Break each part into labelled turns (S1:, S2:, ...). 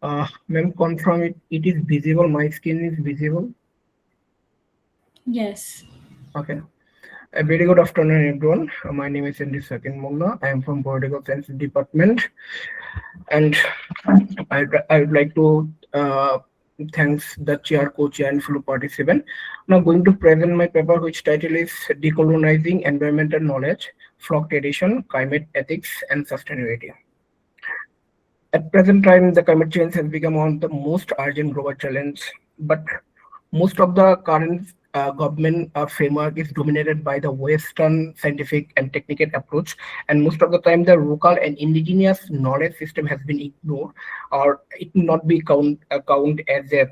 S1: Ma'am, confirm it is visible. My skin is visible.
S2: Yes.
S1: Okay. A very good afternoon, everyone. My name is Md.Shakin Mulla. I am from Political Science Department, and I would like to thanks the chair, co-chair, and fellow participant. Now going to present my paper, which title is Decolonizing Environmental Knowledge, Folk Tradition, Climate Ethics, and Sustainability. At present time, the climate change has become one of the most urgent global challenge, but most of the current government framework is dominated by the Western scientific and technical approach, and most of the time the local and indigenous knowledge system has been ignored, or it not be count as a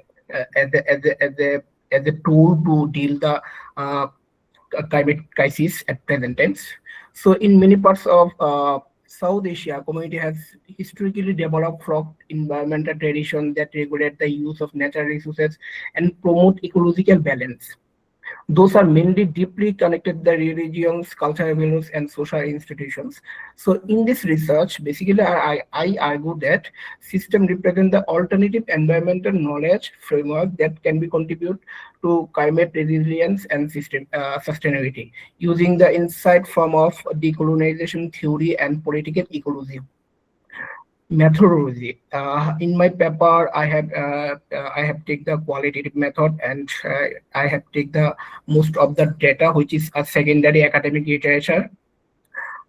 S1: tool to deal the uh, climate crisis at present times. So in many parts of South Asia, community has historically developed folk environmental tradition that regulate the use of natural resources and promote ecological balance. Those are mainly deeply connected to the religions, cultural values, and social institutions. So in this research, basically I argue that system represent the alternative environmental knowledge framework that can be contribute to climate resilience and system sustainability using the insight from of decolonization theory and political ecology methodology. In my paper, I have take the qualitative method, and I have take the most of the data which is a secondary academic literature,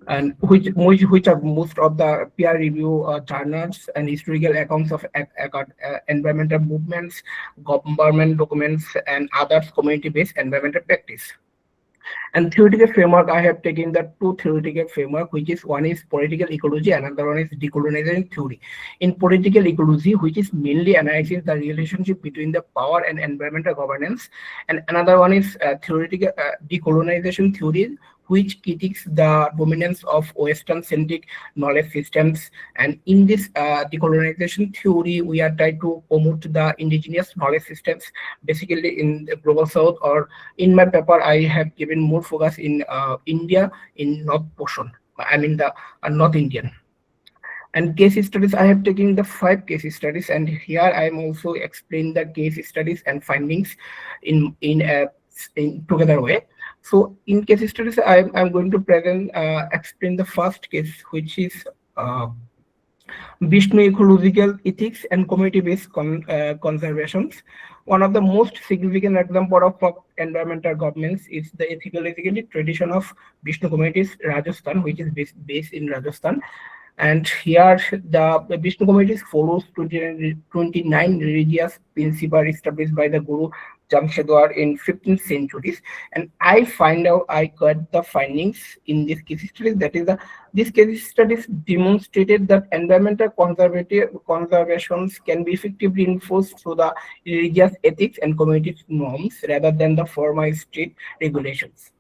S1: and which are most of the peer review journals and historical accounts of environmental movements, government documents, and others community based environmental practice. And theoretical framework, I have taken the two theoretical framework, which is one is political ecology, another one is decolonization theory. In political ecology, which is mainly analyzing the relationship between the power and environmental governance, and another one is theoretical decolonization theory, which critiques the dominance of Western-centric knowledge systems. And in this decolonization theory, we are trying to promote the indigenous knowledge systems, basically in the global south, or in my paper, I have given more focus in India, in North portion. I mean the North Indian. And case studies, I have taken the 5 case studies, and here I am also explain the case studies and findings in together way. So in case studies, I'm going to present explain the first case, which is uh, Vishnu ecological ethics and community-based conservations. One of the most significant example of environmental governments is the ecological tradition of Vishnu communities, Rajasthan, which is based in Rajasthan. And here the Vishnu communities follows 29 religious principles established by the Guru Jamshedwar in 15th centuries. And I got the findings in this case studies. That is, these case studies demonstrated that environmental conservations can be effectively enforced through the religious ethics and community norms rather than the formal state regulations.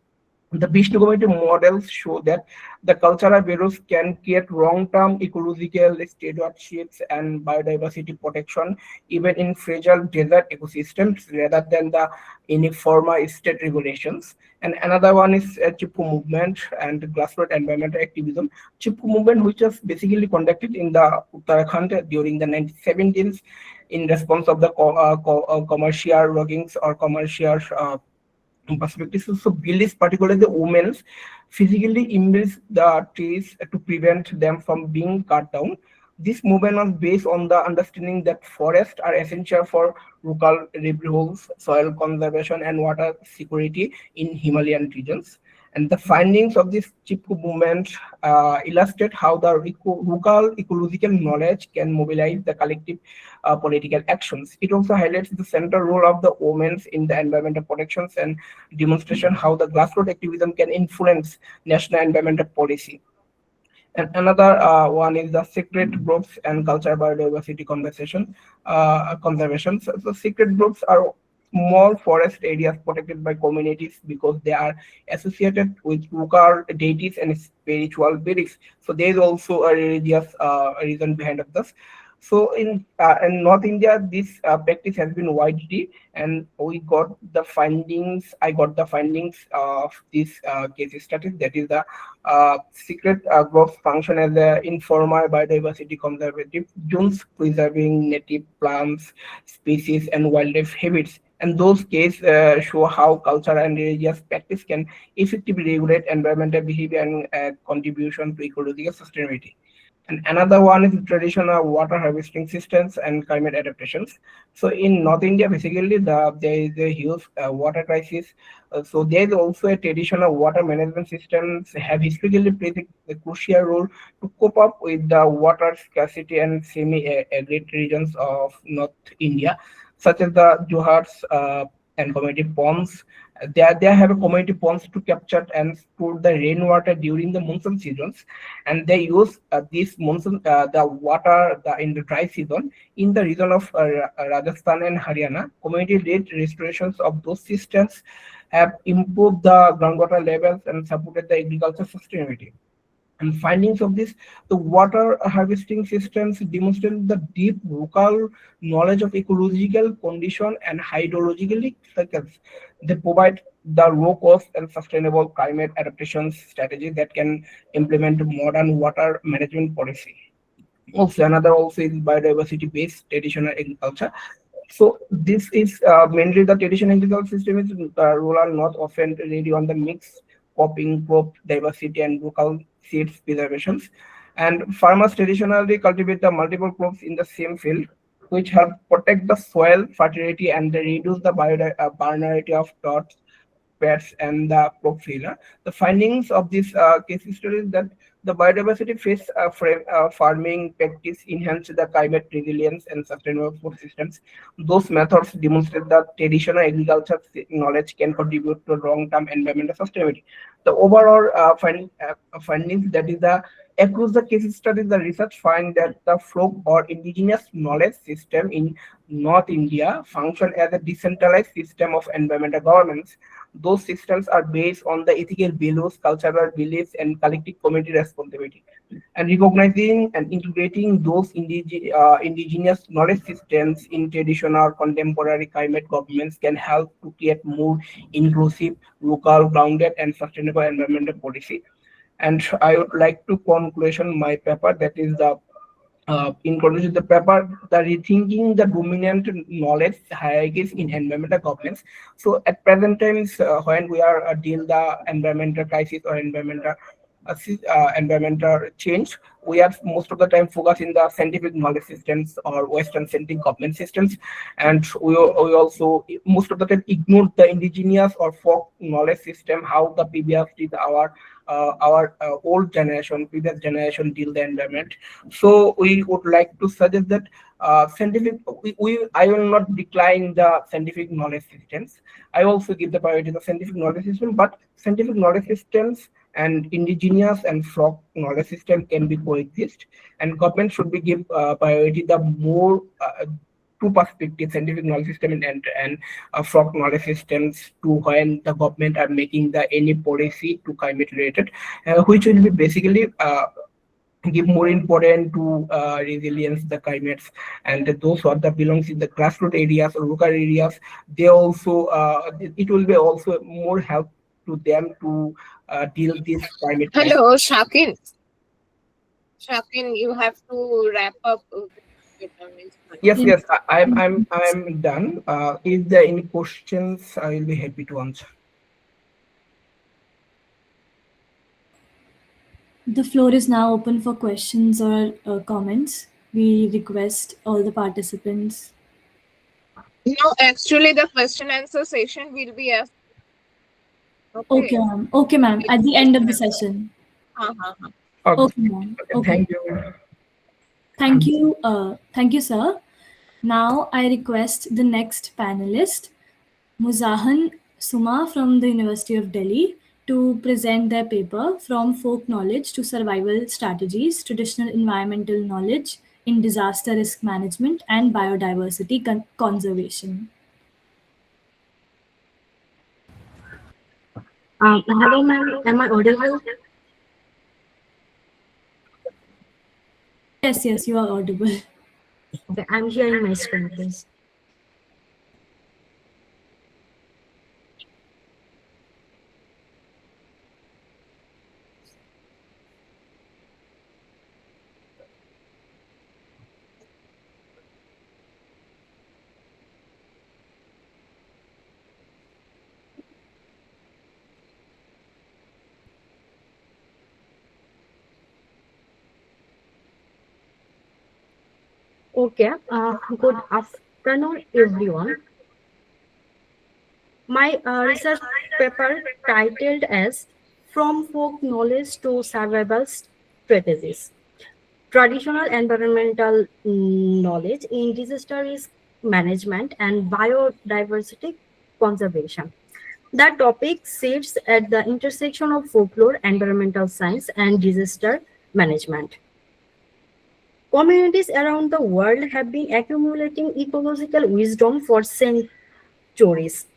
S1: The Vishnu community models show that the cultural values can create long-term ecological stewardships and biodiversity protection even in fragile desert ecosystems rather than the informal state regulations. And another one is Chipko movement and grassroots environmental activism. Chipko movement, which was basically conducted in the Uttarakhand during the 1970s in response of the commercial loggings or commercial perspective. So village, particularly the women, physically immerse the trees to prevent them from being cut down. This movement was based on the understanding that forests are essential for local livelihoods, soil conservation, and water security in Himalayan regions. And the findings of this Chipko movement illustrate how the local ecological knowledge can mobilize the collective political actions. It also highlights the central role of the women in the environmental protections and demonstration how the grassroots activism can influence national environmental policy. And another one is the secret groups and cultural biodiversity conservation. So secret groups are small forest areas protected by communities because they are associated with local deities and spiritual beliefs. So there is also a religious reason behind of this. So in North India, this practice has been widely, and we got the findings. I got the findings of this case study. That is the secret growth function as the informal biodiversity conservative zones, preserving native plants, species, and wildlife habits. And those cases show how culture and religious practice can effectively regulate environmental behavior and contribution to ecological sustainability. And another one is traditional water harvesting systems and climate adaptations. So in North India, basically, there is a huge water crisis. So there is also a traditional water management systems have historically played a crucial role to cope up with the water scarcity and semi-arid regions of North India, such as the Johars and community ponds. They have a community ponds to capture and store the rainwater during the monsoon seasons, and they use this monsoon the water in the dry season in the region of Rajasthan and Haryana. Community-led restorations of those systems have improved the groundwater levels and supported the agriculture sustainability. And findings of this, the water harvesting systems demonstrate the deep local knowledge of ecological condition and hydrological cycles. They provide the low cost and sustainable climate adaptation strategy that can implement modern water management policy. Also, another also is biodiversity based traditional agriculture. So this is mainly the traditional agriculture system is rural north often really on the mix cropping, crop diversity and local seeds preservations. And farmers traditionally cultivate the multiple crops in the same field, which help protect the soil fertility and reduce the vulnerability of droughts, pests, and the crop failure. The findings of this case study is that the biodiversity based farming practice enhance the climate resilience and sustainable food systems. Those methods demonstrate that traditional agriculture knowledge can contribute to long-term environmental sustainability. The overall findings, that is the across the case studies, the research find that the folk or indigenous knowledge system in North India function as a decentralized system of environmental governance. Those systems are based on the ethical values, cultural beliefs, and collective community responsibility. And recognizing and integrating those indigenous knowledge systems in traditional contemporary climate governments can help to create more inclusive, local, grounded, and sustainable environmental policy. And I would like to conclusion my paper, that is the in conclusion, the paper, the rethinking the dominant knowledge hierarchies in environmental governance. So at present times, when we are deal the environmental crisis or environmental change, we are most of the time focused in the scientific knowledge systems or Western centric government systems, and we also most of the time ignore the indigenous or folk knowledge system, how the previously our old generation, previous generation deal the environment. So we would like to suggest that I will not decline the scientific knowledge systems. I also give the priority to the scientific knowledge system, but scientific knowledge systems and indigenous and folk knowledge system can be coexist, and government should be give priority the more two perspective scientific knowledge system and folk knowledge systems to when the government are making the any policy to climate related, which will be basically give more important to resilience the climates, and those who are the belongs in the grassroots areas or local areas, they also it will be also more help to them to deal this climate crisis.
S2: Hello, Shakin. Shakin, you have to wrap up.
S1: Yes, yes, I'm done. If there are any questions, I will be happy to answer.
S3: The floor is now open for questions or comments. We request all the participants.
S2: No, actually, the question answer session will be after.
S3: Okay, ma'am. Okay, ma'am. At the end of the session.
S2: Uh-huh.
S1: Okay,
S3: Okay, ma'am. Okay.
S1: thank you.
S3: Thank you. Thank you, sir. Now I request the next panelist, Mutazzahan Suma from the University of Delhi, to present their paper From Folk Knowledge to Survival Strategies, Traditional Environmental Knowledge in Disaster Risk Management and Biodiversity Conservation.
S4: Hello, ma'am. Am I audible?
S3: Yes, yes, you are audible.
S4: Okay, I'm sharing my screen, please. Okay, good afternoon, everyone. My research paper titled as From Folk Knowledge to Survival Strategies. Traditional environmental knowledge in disaster risk management and biodiversity conservation. The topic sits at the intersection of folklore, environmental science, and disaster management. Communities around the world have been accumulating ecological wisdom for centuries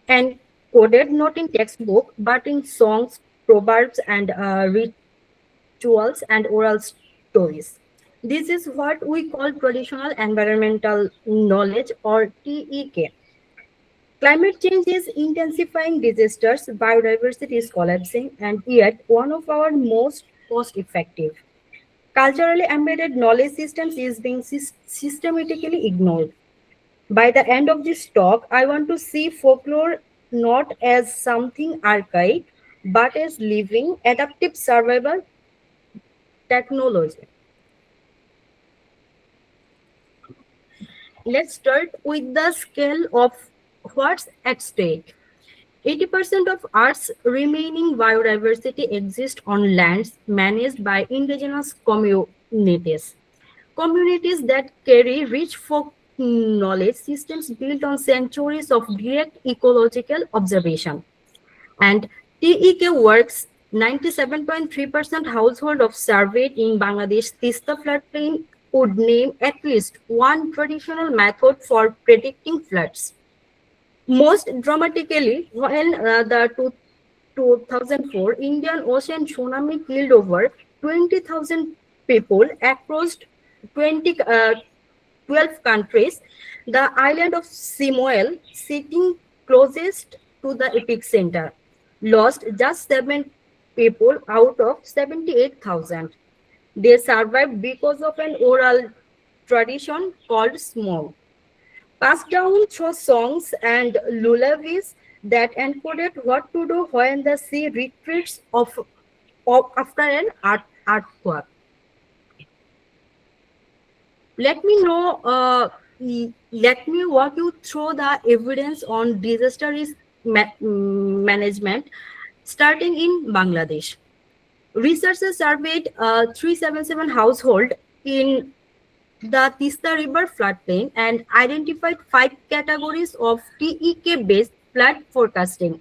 S4: and coded not in textbook but in songs, proverbs, and rituals and oral stories. This is what we call traditional environmental knowledge or TEK. Climate change is intensifying disasters, biodiversity is collapsing, and yet one of our most cost effective culturally embedded knowledge systems is being systematically ignored. By the end of this talk, I want to see folklore not as something archaic, but as living, adaptive survival technology. Let's start with the scale of what's at stake. 80% of Earth's remaining biodiversity exists on lands managed by indigenous communities. Communities that carry rich folk knowledge systems built on centuries of direct ecological observation. And TEK works 97.3% household of surveyed in Bangladesh Tista floodplain would name at least one traditional method for predicting floods. Most dramatically, when the 2004 Indian Ocean tsunami killed over 20,000 people across 12 countries, the island of Samoa, sitting closest to the epicenter, lost just 7 people out of 78,000. They survived because of an oral tradition called smog, passed down through songs and lullabies that encoded what to do when the sea retreats after an earthquake. Let me know. Let me walk you through the evidence on disaster risk management, starting in Bangladesh. Researchers surveyed 377 households in the Tista River floodplain and identified 5 categories of TEK-based flood forecasting: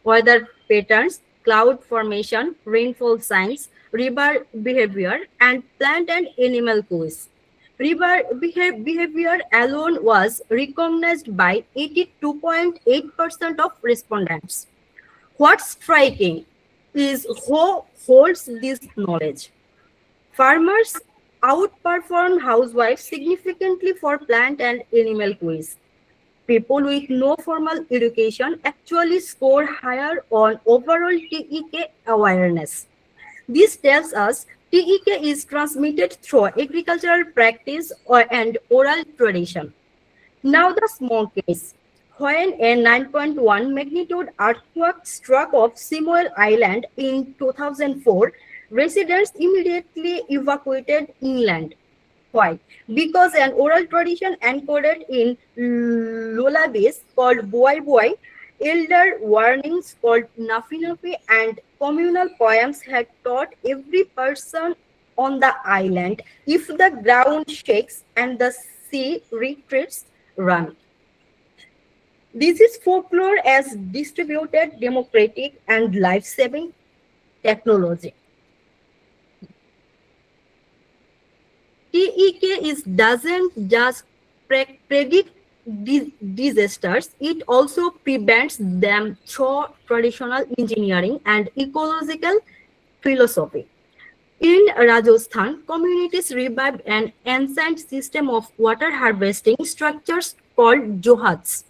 S4: weather patterns, cloud formation, rainfall signs, river behavior, and plant and animal cues. River behavior alone was recognized by 82.8% of respondents. What's striking is who holds this knowledge. Farmers outperform housewives significantly for plant and animal quiz. People with no formal education actually score higher on overall TEK awareness. This tells us TEK is transmitted through agricultural practice and oral tradition. Now the small case. When a 9.1 magnitude earthquake struck off Samoa Island in 2004, residents immediately evacuated inland. Why? Because an oral tradition encoded in lullabies called Boy Boy, elder warnings called Nafi Nafi, and communal poems had taught every person on the island: if the ground shakes and the sea retreats, run. This is folklore as distributed, democratic, and life-saving technology. TEK doesn't just predict disasters, it also prevents them through traditional engineering and ecological philosophy. In Rajasthan, communities revived an ancient system of water harvesting structures called johats.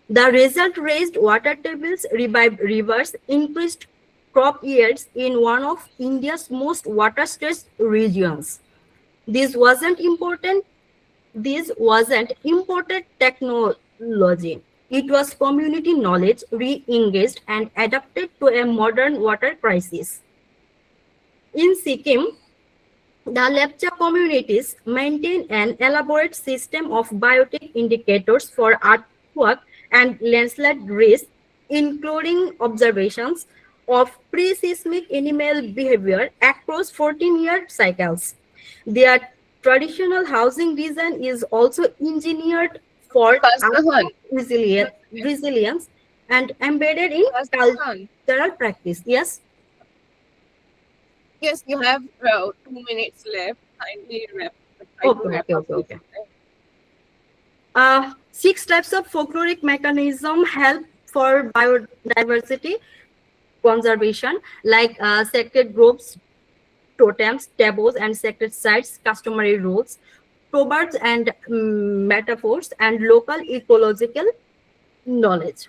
S4: The result raised water tables, revived rivers, increased crop yields in one of India's most water-stressed regions. This wasn't important. This wasn't imported technology. It was community knowledge re-engaged and adapted to a modern water crisis. In Sikkim, the Lepcha communities maintain an elaborate system of biotic indicators for earthquake and landslide risk, including observations of pre-seismic animal behavior across 14-year cycles. Their traditional housing design is also engineered for
S2: Mutazzahan.
S4: resilience and embedded in
S2: Mutazzahan.
S4: cultural practice. Yes?
S2: Yes, you have 2 minutes left. Kindly wrap.
S4: Okay. 6 types of folkloric mechanism help for biodiversity conservation, like sacred groups, totems, taboos, and sacred sites, customary rules, proverbs and metaphors, and local ecological knowledge.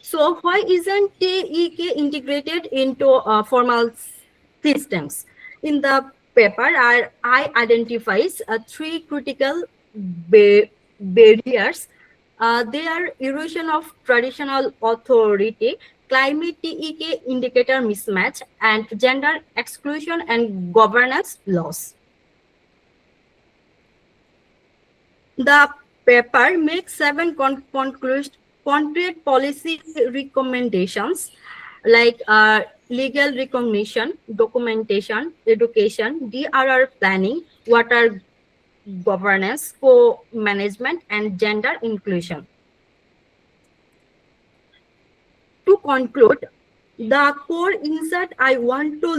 S4: So why isn't TEK integrated into formal systems? In the paper, I identifies 3 critical barriers. They are erosion of traditional authority, climate TEK indicator mismatch, and gender exclusion and governance loss. The paper makes 7 concrete policy recommendations, like legal recognition, documentation, education, DRR planning, water governance, co-management, and gender inclusion. To conclude, the core insight I want to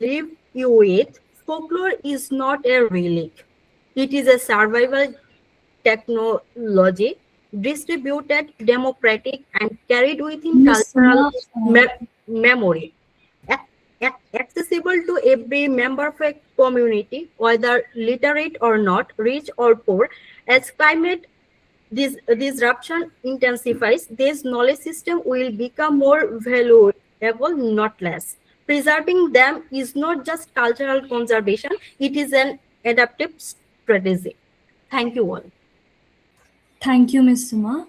S4: leave you with: folklore is not a relic. It is a survival technology, distributed, democratic, and carried within
S3: Miss
S4: cultural
S3: Suma,
S4: memory. Accessible to every member of a community, whether literate or not, rich or poor. As climate disruption intensifies, this knowledge system will become more valuable, not less. Preserving them is not just cultural conservation, it is an adaptive strategy. Thank you all.
S3: Thank you, Ms. Suma.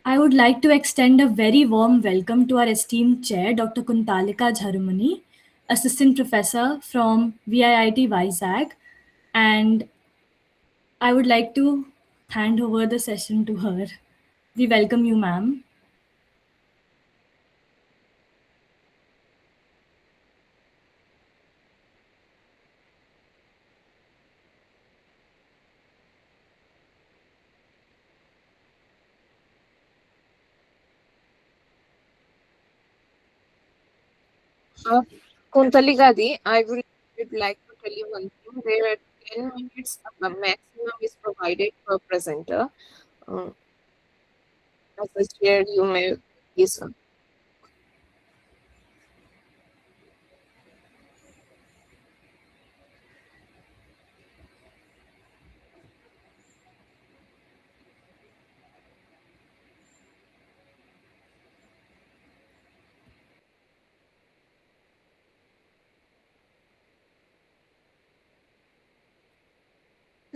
S3: I would like to extend a very warm welcome to our esteemed chair, Dr. Kuntalika Jharimune, Assistant Professor from VIIT Vizag, and I would like to hand over the session to her. We welcome you, ma'am.
S2: Kuntalika di, I would like to tell you one thing. There are 10 minutes maximum is provided per presenter. As a chair, you may listen.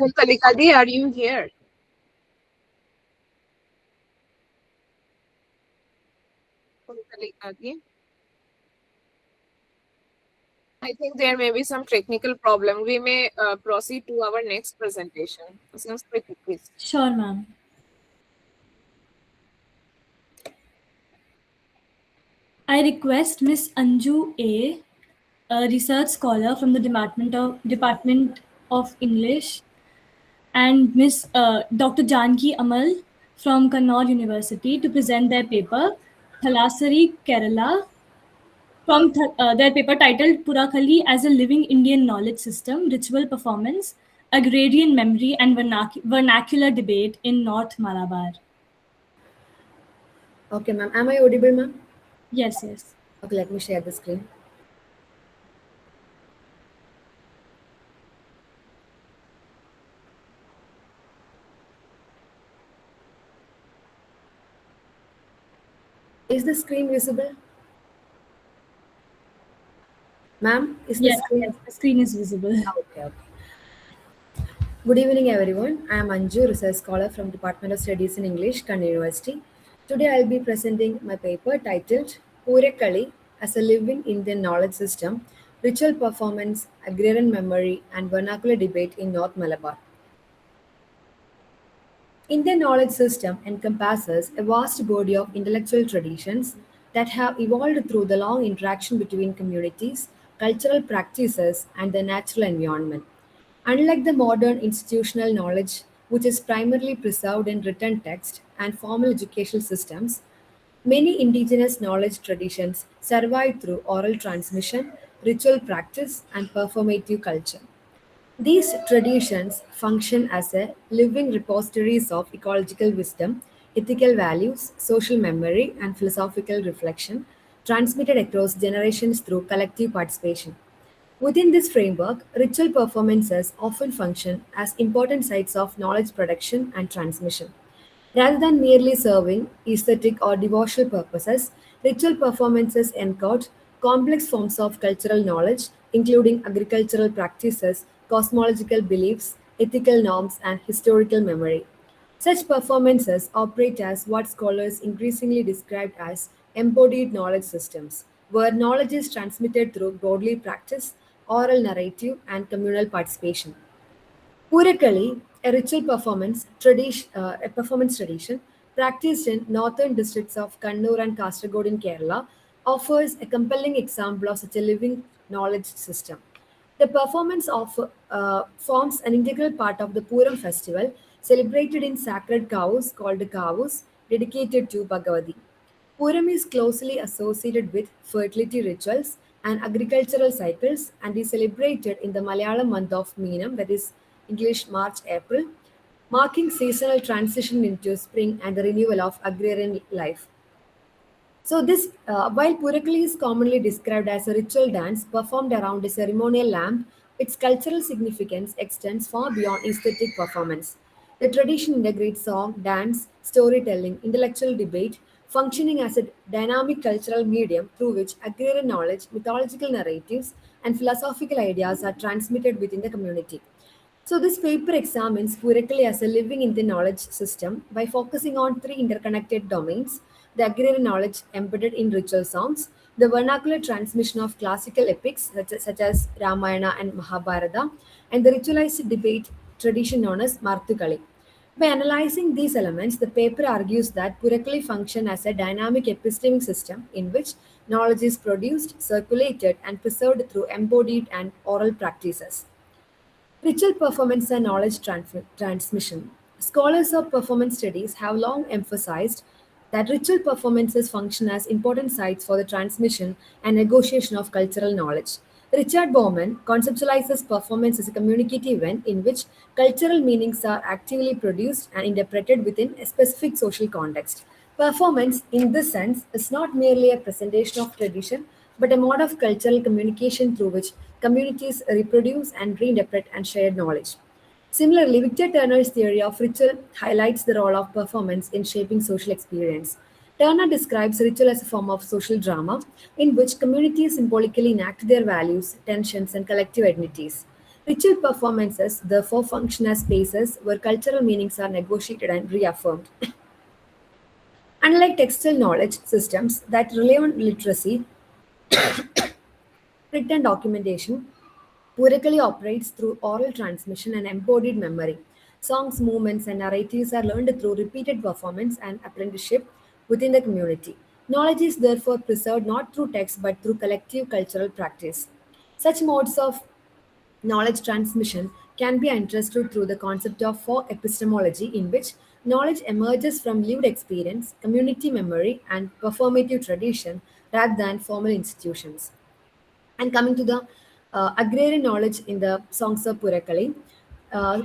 S2: Kuntalika di, are you here? Kuntalika di? I think there may be some technical problem. We may proceed to our next presentation. Sanskriti, please.
S3: Sure, ma'am. I request Miss Anju a research scholar from the Department of English, and Miss Dr. Janaki Ammal from Kannur University to present their paper, Thalassery, Kerala, from their paper titled Poorakkali as a Living Indian Knowledge System, Ritual Performance, Agrarian Memory and Vernacular Debate in North Malabar.
S5: Okay, ma'am. Am I audible, ma'am?
S3: Yes, yes.
S5: Okay, let me share the screen. Is the screen visible? Ma'am, is the
S3: Yes,
S5: screen?
S3: yes, the screen is visible.
S5: Okay, okay. Good evening, everyone. I am Anju, research scholar from Department of Studies in English, Kannur University. Today, I'll be presenting my paper titled Poorakkali as a Living Indian Knowledge System, Ritual Performance, Agrarian Memory, and Vernacular Debate in North Malabar. Indian knowledge system encompasses a vast body of intellectual traditions that have evolved through the long interaction between communities, cultural practices, and the natural environment. Unlike the modern institutional knowledge, which is primarily preserved in written text and formal educational systems, many indigenous knowledge traditions survive through oral transmission, ritual practice, and performative culture. These traditions function as a living repositories of ecological wisdom, ethical values, social memory, and philosophical reflection, transmitted across generations through collective participation. Within this framework, ritual performances often function as important sites of knowledge production and transmission. Rather than merely serving aesthetic or devotional purposes, ritual performances encode complex forms of cultural knowledge, including agricultural practices, cosmological beliefs, ethical norms, and historical memory. Such performances operate as what scholars increasingly describe as embodied knowledge systems, where knowledge is transmitted through broadly practice, oral narrative, and communal participation. Poorakkali, a performance tradition practiced in northern districts of Kannur and Kasaragod in Kerala, offers a compelling example of such a living knowledge system. The performance forms an integral part of the Puram festival, celebrated in sacred cows called kavus, dedicated to Bhagavati. Puram is closely associated with fertility rituals and agricultural cycles and is celebrated in the Malayalam month of Meenam, that is English March April, marking seasonal transition into spring and the renewal of agrarian life. While Poorakkali is commonly described as a ritual dance performed around a ceremonial lamp, its cultural significance extends far beyond aesthetic performance. The tradition integrates song, dance, storytelling, intellectual debate, functioning as a dynamic cultural medium through which agrarian knowledge, mythological narratives, and philosophical ideas are transmitted within the community. So, this paper examines Poorakkali as a living in the knowledge system by focusing on three interconnected domains: the agrarian knowledge embedded in ritual songs, the vernacular transmission of classical epics such as Ramayana and Mahabharata, and the ritualized debate tradition known as Marthukali. By analyzing these elements, the paper argues that Poorakkali function as a dynamic epistemic system in which knowledge is produced, circulated, and preserved through embodied and oral practices. Ritual performance and knowledge transmission. Scholars of performance studies have long emphasized that ritual performances function as important sites for the transmission and negotiation of cultural knowledge. Richard Bowman conceptualizes performance as a communicative event in which cultural meanings are actively produced and interpreted within a specific social context. Performance, in this sense, is not merely a presentation of tradition, but a mode of cultural communication through which communities reproduce and reinterpret and share knowledge. Similarly, Victor Turner's theory of ritual highlights the role of performance in shaping social experience. Turner describes ritual as a form of social drama in which communities symbolically enact their values, tensions, and collective identities. Ritual performances therefore function as spaces where cultural meanings are negotiated and reaffirmed. Unlike textual knowledge systems that rely on literacy, written documentation, Poorakkali operates through oral transmission and embodied memory. Songs, movements, and narratives are learned through repeated performance and apprenticeship within the community. Knowledge is therefore preserved not through text but through collective cultural practice. Such modes of knowledge transmission can be understood through the concept of folk epistemology, in which knowledge emerges from lived experience, community memory, and performative tradition rather than formal institutions. And coming to the agrarian knowledge in the songs of Poorakkali,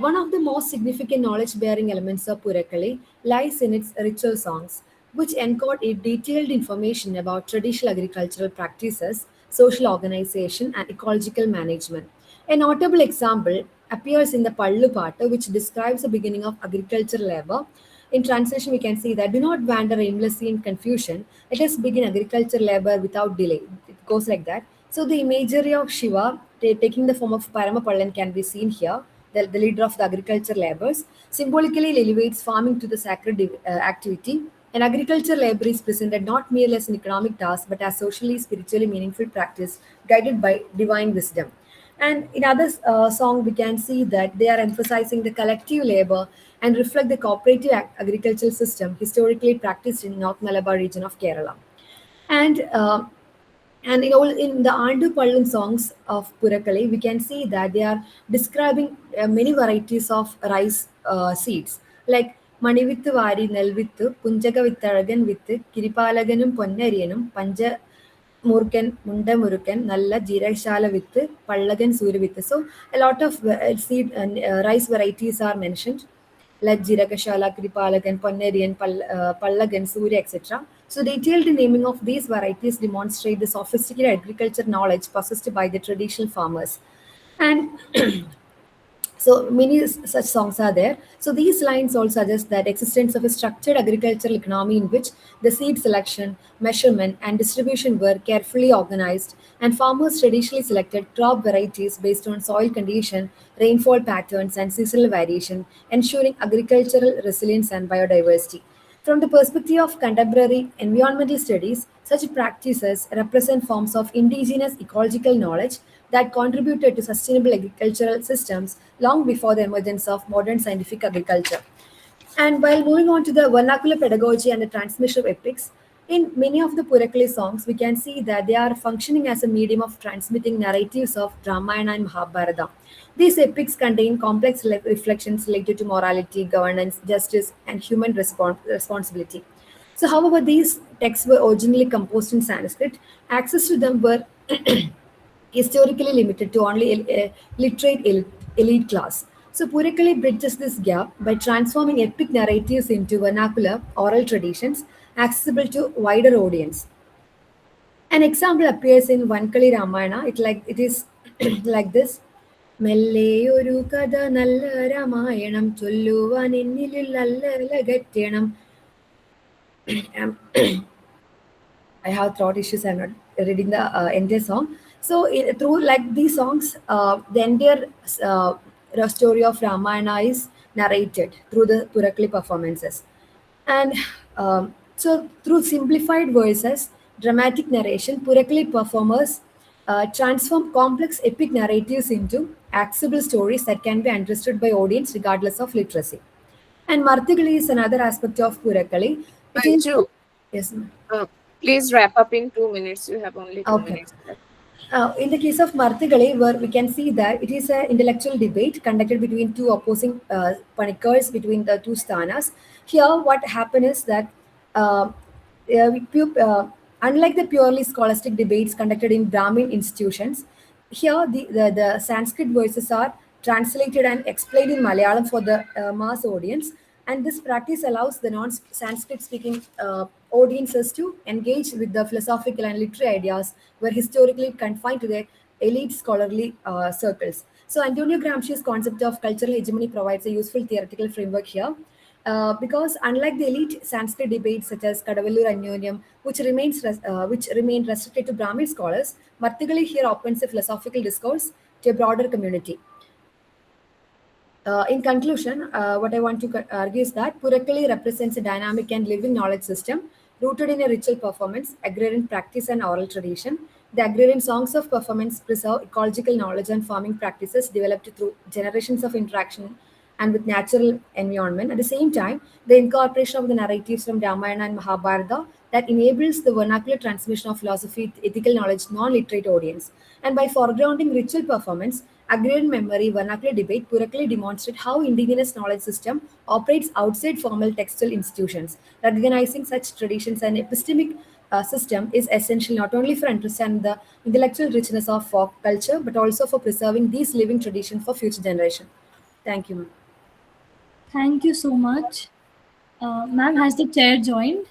S5: one of the most significant knowledge bearing elements of Poorakkali lies in its ritual songs. which encode detailed information about traditional agricultural practices, social organization, and ecological management. A notable example appears in the Pallu Pata, which describes the beginning of agricultural labor. In translation, we can see that do not wander aimlessly in confusion. Let us begin agricultural labor without delay. It goes like that. So the imagery of Shiva taking the form of Paramapallan can be seen here, the leader of the agriculture labors, symbolically elevates farming to the sacred activity. And agriculture labor is presented not merely as an economic task, but as socially, spiritually meaningful practice guided by divine wisdom. And in other song, we can see that they are emphasizing the collective labor and reflect the cooperative agricultural system historically practiced in North Malabar region of Kerala. And in the Andu Pallum songs of Poorakkali, we can see that they are describing many varieties of rice seeds like Manivithu Vari Nelvithu, Punjaga Vithalagan Vithu, Kiripalaganum Ponnarianum, Panja Murkan, Munda Murukan, Nalla, Jeerashala Vithu, Pallagan Suri Vithu. So a lot of seed and rice varieties are mentioned like Jirakashala, Kripalagan, Ponnarian, Pallagan, Surya, etc. So detailed naming of these varieties demonstrate the sophisticated agriculture knowledge possessed by the traditional farmers. And so many such songs are there. So these lines all suggest that existence of a structured agricultural economy in which the seed selection, measurement, and distribution were carefully organized, and farmers traditionally selected crop varieties based on soil condition, rainfall patterns, and seasonal variation, ensuring agricultural resilience and biodiversity. From the perspective of contemporary environmental studies, such practices represent forms of indigenous ecological knowledge that contributed to sustainable agricultural systems long before the emergence of modern scientific agriculture. And while moving on to the vernacular pedagogy and the transmission of epics, in many of the Poorakkali songs, we can see that they are functioning as a medium of transmitting narratives of Ramayana and Mahabharata. These epics contain complex reflections related to morality, governance, justice, and human responsibility. So, however, these texts were originally composed in Sanskrit. Access to them were historically limited to only a literate elite class. So Poorakkali bridges this gap by transforming epic narratives into vernacular oral traditions accessible to wider audience. An example appears in Vankali Ramayana. It is like this. മെല്ലെ ഒരു കഥ നല്ല രാമായണം ചൊല്ലുവാൻ എന്നിൽ നല്ല ഗത്യണം. I have throat issues. I'm not reading the entire song. So through like these songs, the entire story of Ramayana is narrated through the Poorakkali performances. And so through simplified voices, dramatic narration, Poorakkali performers transform complex epic narratives into accessible stories that can be understood by audience regardless of literacy. And Marthikali is another aspect of Poorakkali.
S2: Anju,
S5: Yes, ma'am.
S2: please wrap up in 2 minutes. You have only 2
S5: Okay.
S2: minutes left.
S5: In the case of Marthikali, where we can see that it is an intellectual debate conducted between two opposing panikars between the two sthanas. Here, what happened is that unlike the purely scholastic debates conducted in Brahmin institutions, here the Sanskrit verses are translated and explained in Malayalam for the mass audience. And this practice allows the non-Sanskrit speaking audiences to engage with the philosophical and literary ideas were historically confined to their elite scholarly circles. So Antonio Gramsci's concept of cultural hegemony provides a useful theoretical framework here. Because unlike the elite Sanskrit debates such as Kadavallur Anyonyam, which remain restricted to Brahmin scholars, Marthikali here opens a philosophical discourse to a broader community. In conclusion, what I want to argue is that Poorakkali represents a dynamic and living knowledge system rooted in a ritual performance, agrarian practice, and oral tradition. The agrarian songs of performance preserve ecological knowledge and farming practices developed through generations of interaction and with natural environment. At the same time, the incorporation of the narratives from Ramayana and Mahabharata that enables the vernacular transmission of philosophy, ethical knowledge, non-literate audience. And by foregrounding ritual performance, agrarian memory, vernacular debate, Poorakkali demonstrate how indigenous knowledge system operates outside formal textual institutions. Recognizing such traditions and epistemic system is essential not only for understanding the intellectual richness of folk culture, but also for preserving these living traditions for future generation. Thank you, ma'am.
S3: Thank you so much. Ma'am, has the chair joined?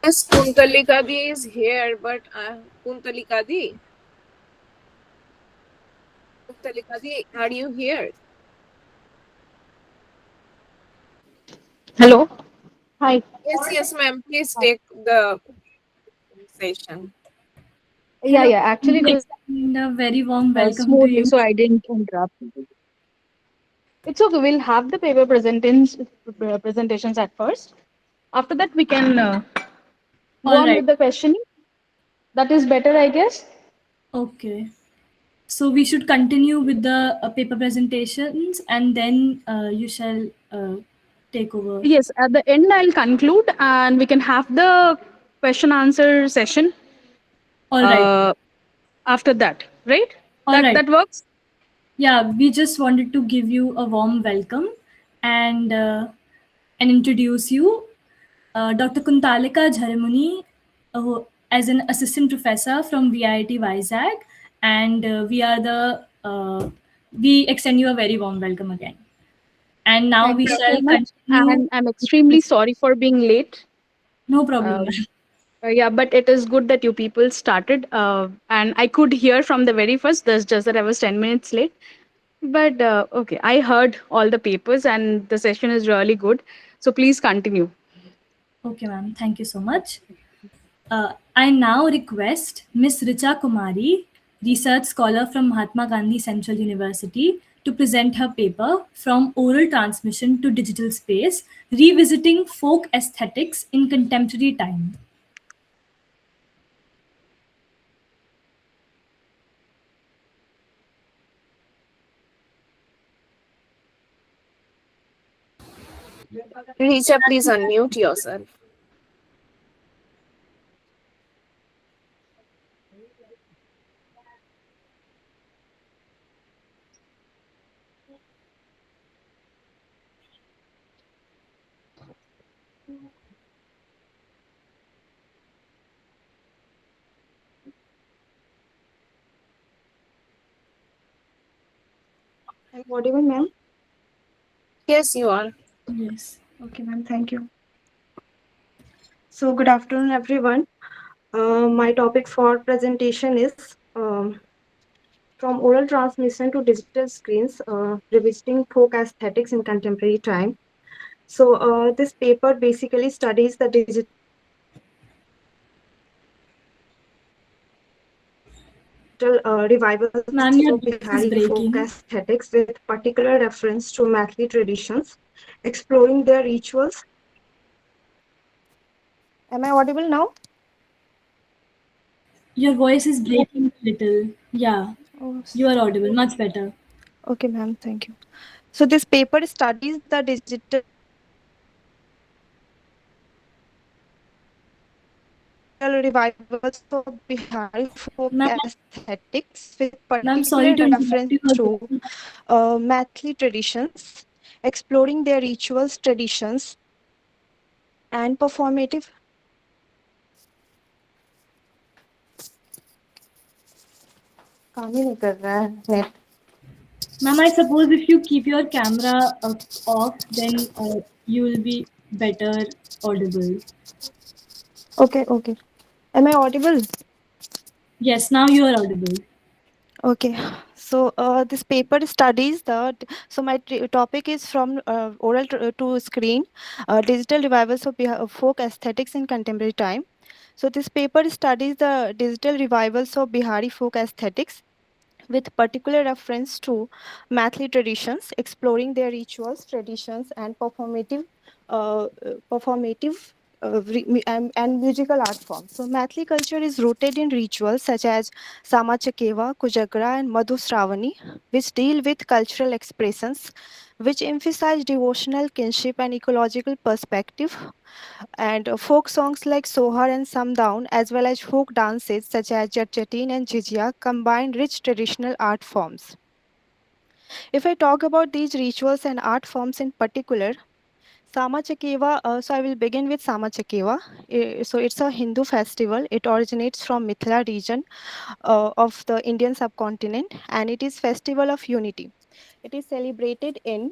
S2: Yes, Kuntalika di is here, but Kuntalika di, are you here?
S6: Hello. Hi.
S2: Yes, ma'am. Please take the session.
S6: Yeah,
S3: Hello,
S6: yeah. Actually, it
S3: we
S6: was
S3: extend a very warm welcome to
S6: smoothly,
S3: you.
S6: so I didn't interrupt. It's okay. We'll have the paper presentations at first. After that, we can go
S3: All
S6: on
S3: right.
S6: with the questioning. That is better, I guess.
S3: Okay. So we should continue with the paper presentations, and then you shall take over.
S6: Yes. At the end, I'll conclude, and we can have the question answer session.
S3: All right.
S6: Uh, After that, right?
S3: All
S6: That
S3: right.
S6: that works.
S3: Yeah, we just wanted to give you a warm welcome and introduce you, Dr. Kuntalika Jharimune, as an assistant professor from VIIT Vizag, and we extend you a very warm welcome again. And now
S6: Thank
S3: we
S6: you so
S3: shall
S6: much,
S3: continue.
S6: and I'm extremely sorry for being late.
S3: No problem,
S6: Uh,
S3: ma'am.
S6: Yeah, but it is good that you people started. And I could hear from the very first, that's just that I was 10 minutes late. But okay, I heard all the papers and the session is really good. So please continue.
S3: Okay, ma'am. Thank you so much. I now request Miss Richa Kumari, research scholar from Mahatma Gandhi Central University, to present her paper From Oral Transmission to Digital Space, Revisiting Folk Aesthetics in Contemporary Time.
S2: Richa, please unmute yourself.
S7: I'm audible, ma'am?
S2: Yes, you are.
S3: Yes.
S7: Okay, ma'am. Thank you. So, good afternoon, everyone. My topic for presentation is from oral transmission to digital screens, revisiting folk aesthetics in contemporary time. So, this paper basically studies the digital revivals of
S3: Ma'am, your
S7: Bihari
S3: voice is
S7: folk
S3: breaking.
S7: aesthetics with particular reference to Mathli traditions, exploring their rituals. Am I audible now?
S3: Your voice is breaking a little. Yeah,
S7: Oh,
S3: you are audible. Much better.
S7: okay, ma'am. Thank you. So this paper studies the digital revivals of Bihari folk
S3: Ma'am,
S7: aesthetics with
S3: ma'am,
S7: particular
S3: sorry to interrupt
S7: reference
S3: you
S7: to
S3: again.
S7: Mathli traditions, exploring their rituals, traditions, and performative. काम ही नहीं कर रहा है net.
S3: Ma'am, I suppose if you keep your camera off, then you will be better audible.
S7: Okay, okay. Am I audible?
S3: Yes, now you are audible.
S7: Okay, so this paper studies the. So my topic is from oral to screen, digital revivals of folk aesthetics in contemporary time. So this paper studies the digital revivals of Bihari folk aesthetics with particular reference to Mathli traditions, exploring their rituals, traditions, and performative and musical art forms. So Mathli culture is rooted in rituals such as Sama Chakeva, Kujagra, and Madhu Sravani, which deal with cultural expressions which emphasize devotional kinship and ecological perspective, and folk songs like Sohar and Samdaun, as well as folk dances such as Jatjatin and Jizya, combine rich traditional art forms. If I talk about these rituals and art forms in particular, Sama Chakeva, so I will begin with Sama Chakeva. So it's a Hindu festival. It originates from Mithila region of the Indian subcontinent, and it is festival of unity. It is celebrated in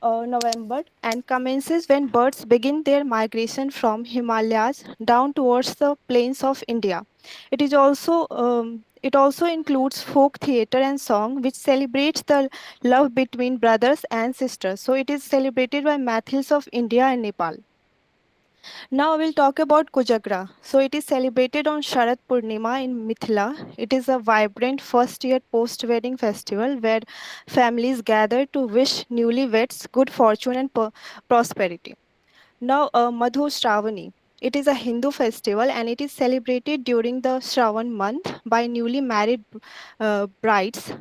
S7: November and commences when birds begin their migration from Himalayas down towards the plains of India. It also includes folk theatre and song, which celebrates the love between brothers and sisters. So it is celebrated by Mathils of India and Nepal. Now we'll talk about Kojagra. So it is celebrated on Sharad Purnima in Mithila. It is a vibrant first year post wedding festival where families gather to wish newlyweds good fortune and prosperity. Now, Madhu Shravani. It is a Hindu festival and it is celebrated during the Shravan month by newly married brides,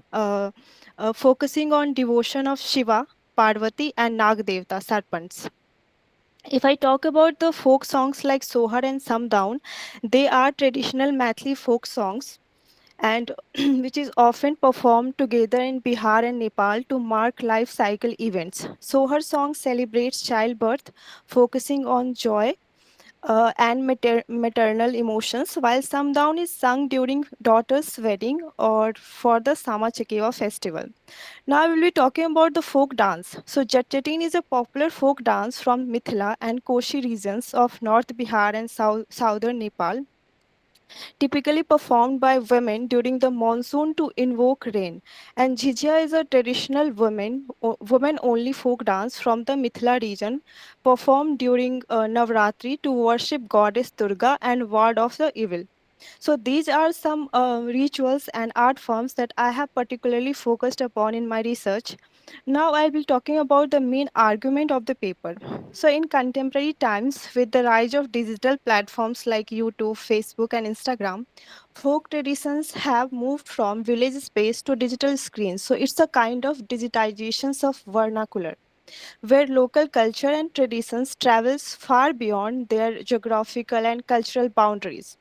S7: focusing on devotion of Shiva, Parvati, and Nagdevta, Sarpants. If I talk about the folk songs like Sohar and Samdaun, they are traditional Mathili folk songs and which is often performed together in Bihar and Nepal to mark life cycle events. Sohar song celebrates childbirth, focusing on joy and maternal emotions, while Samdaun is sung during daughter's wedding or for the Sama Chakeva festival. Now I will be talking about the folk dance. So Jatjatin is a popular folk dance from Mithila and Koshi regions of North Bihar and southern Nepal, typically performed by women during the monsoon to invoke rain. And Jhijia is a traditional women-only folk dance from the Mithila region, performed during Navratri to worship goddess Durga and ward off the evil. So these are some rituals and art forms that I have particularly focused upon in my research. Now I will be talking about the main argument of the paper. So in contemporary times, with the rise of digital platforms like YouTube, Facebook, and Instagram, folk traditions have moved from village space to digital screens. So it's a kind of digitizations of vernacular where local culture and traditions travels far beyond their geographical and cultural boundaries.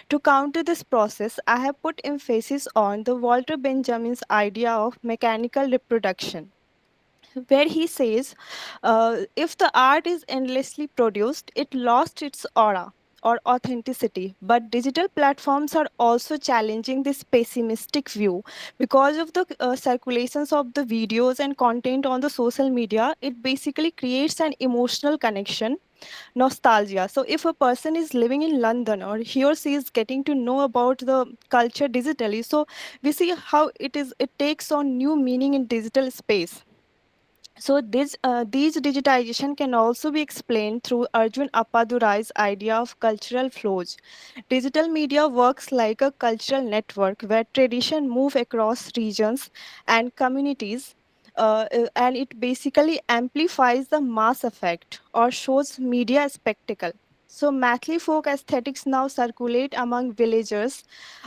S7: To counter this process, I have put emphasis on the Walter Benjamin's idea of mechanical reproduction, where he says, if the art is endlessly produced, it lost its aura or authenticity. But digital platforms are also challenging this pessimistic view because of the circulations of the videos and content on the social media. It basically creates an emotional connection, nostalgia. So if a person is living in London or he or she is getting to know about the culture digitally, so we see how it takes on new meaning in digital space. So these digitization can also be explained through Arjun Appadurai's idea of cultural flows. Digital media works like a cultural network where tradition move across regions and communities, and it basically amplifies the mass effect or shows media spectacle. So Mathli folk aesthetics now circulate among villagers,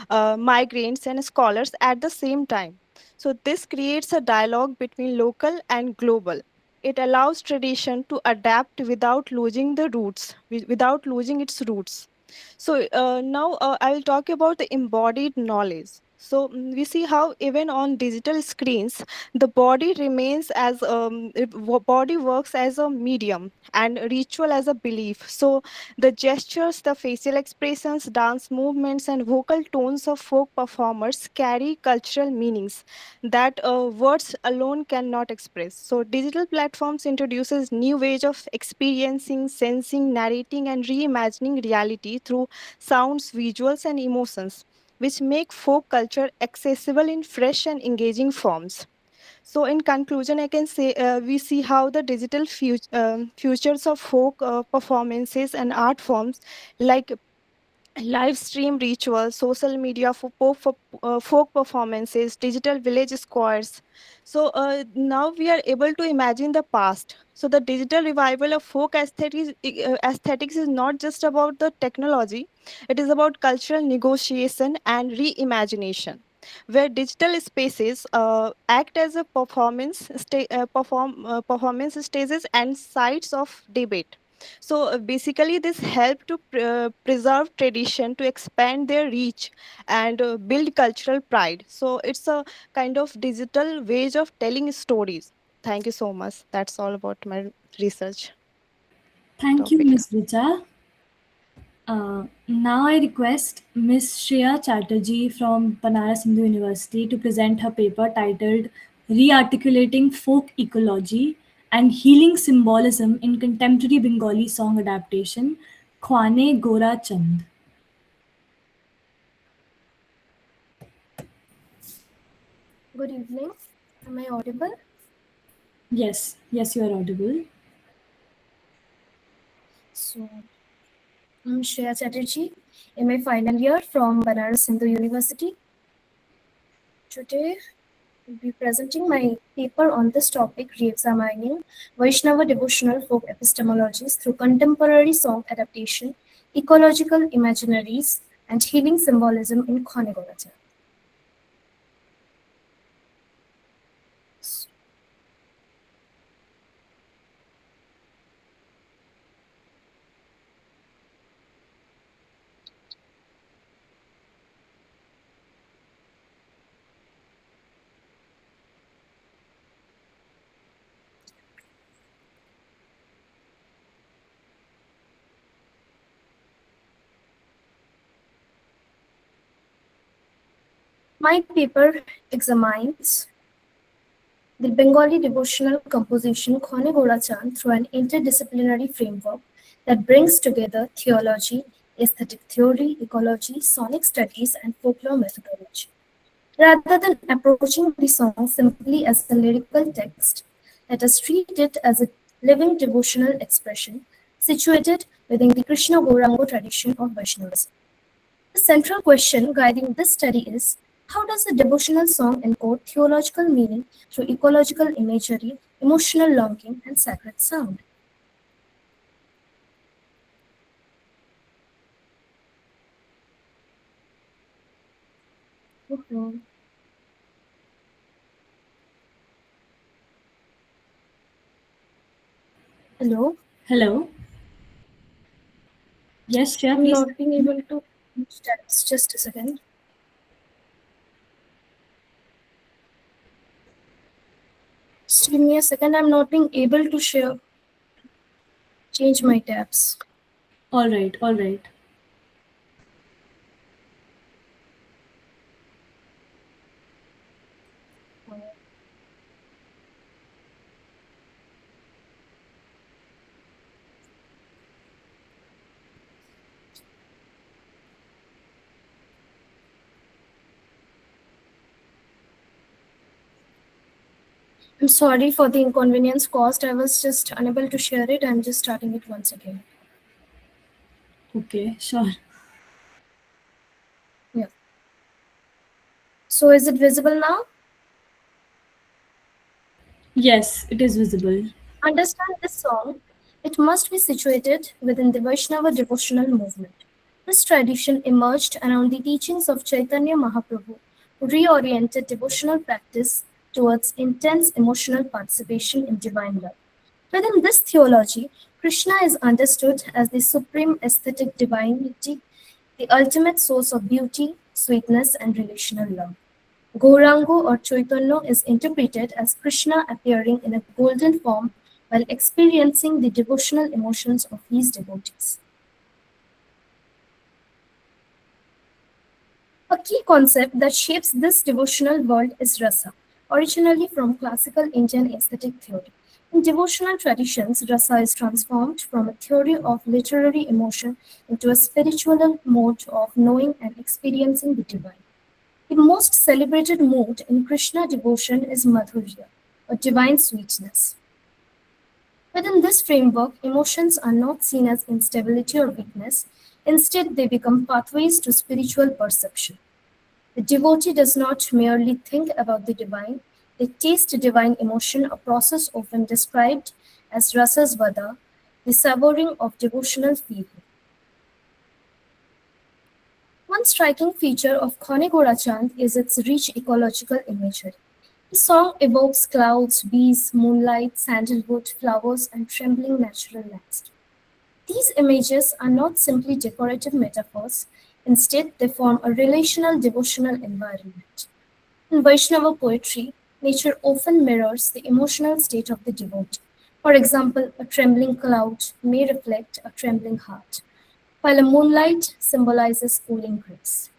S7: migrants, and scholars at the same time. So this creates a dialogue between local and global. It allows tradition to adapt without losing the roots, without losing its roots. So now I will talk about the embodied knowledge. So we see how even on digital screens, the body remains as body works as a medium and ritual as a belief. So the gestures, the facial expressions, dance movements, and vocal tones of folk performers carry cultural meanings that words alone cannot express. So digital platforms introduces new ways of experiencing, sensing, narrating, and reimagining reality through sounds, visuals, and emotions, which make folk culture accessible in fresh and engaging forms. So, in conclusion, I can say we see how the digital futures of folk performances and art forms like live stream rituals, social media for folk performances, digital village squares. So now we are able to imagine the past. So the digital revival of folk aesthetics is not just about the technology, it is about cultural negotiation and reimagination, where digital spaces act as a performance stages and sites of debate. So basically, this help to preserve tradition, to expand their reach, and build cultural pride. So it's a kind of digital ways of telling stories. Thank you so much. That's all about my research
S3: Thank you,
S7: topic.
S3: Ms. Richa. Now I request Ms. Shreya Chatterjee from Banaras Hindu University to present her paper titled Rearticulating Folk Ecology and healing symbolism in contemporary Bengali song adaptation, Khwane Gora Chand.
S8: Good evening. Am I audible?
S3: Yes, you are audible.
S8: So, I'm Shreya Chatterjee, MA final year from Banaras Hindu University. Today, I'll be presenting my paper on this topic, re-examining Vaishnava devotional folk epistemologies through contemporary song adaptation, ecological imaginaries, and healing symbolism in Khwane Gora Chand. My paper examines the Bengali devotional composition Khwane Gora Chand through an interdisciplinary framework that brings together theology, aesthetic theory, ecology, sonic studies, and folklore methodology. Rather than approaching the song simply as a lyrical text, let us treat it as a living devotional expression situated within the Krishna Gaurango tradition of Vaishnavism. The central question guiding this study is, how does a devotional song encode theological meaning through ecological imagery, emotional longing, and sacred sound? Mhm. Hello?
S3: Hello. Yes, Shreya,
S8: I'm
S3: please.
S8: not being able to reach tabs. Just a second. Just give me a second. I'm not being able to change my tabs.
S3: All right.
S8: I'm sorry for the inconvenience caused. I was just unable to share it. I'm just starting it once again.
S3: Okay, sure.
S8: Yeah. So is it visible now?
S3: Yes, it is visible.
S8: Understand this song, it must be situated within the Vaishnava devotional movement. This tradition emerged around the teachings of Chaitanya Mahaprabhu, who reoriented devotional practice towards intense emotional participation in divine love. Within this theology, Krishna is understood as the supreme aesthetic divinity, the ultimate source of beauty, sweetness, and relational love. Gaurango or Chaitanya is interpreted as Krishna appearing in a golden form while experiencing the devotional emotions of his devotees. A key concept that shapes this devotional world is rasa, originally from classical Indian aesthetic theory. In devotional traditions, rasa is transformed from a theory of literary emotion into a spiritual mode of knowing and experiencing the divine. The most celebrated mood in Krishna devotion is Madhurya, or divine sweetness. Within this framework, emotions are not seen as instability or weakness, instead, they become pathways to spiritual perception. The devotee does not merely think about the divine, they taste divine emotion, a process often described as rasas vada, the savoring of devotional feeling. One striking feature of Khwane Gora Chand is its rich ecological imagery. The song evokes clouds, bees, moonlight, sandalwood, flowers, and trembling natural landscape. These images are not simply decorative metaphors, instead, they form a relational devotional environment. In Vaishnava poetry, nature often mirrors the emotional state of the devotee. For example, a trembling cloud may reflect a trembling heart, while a moonlight symbolizes cooling grace.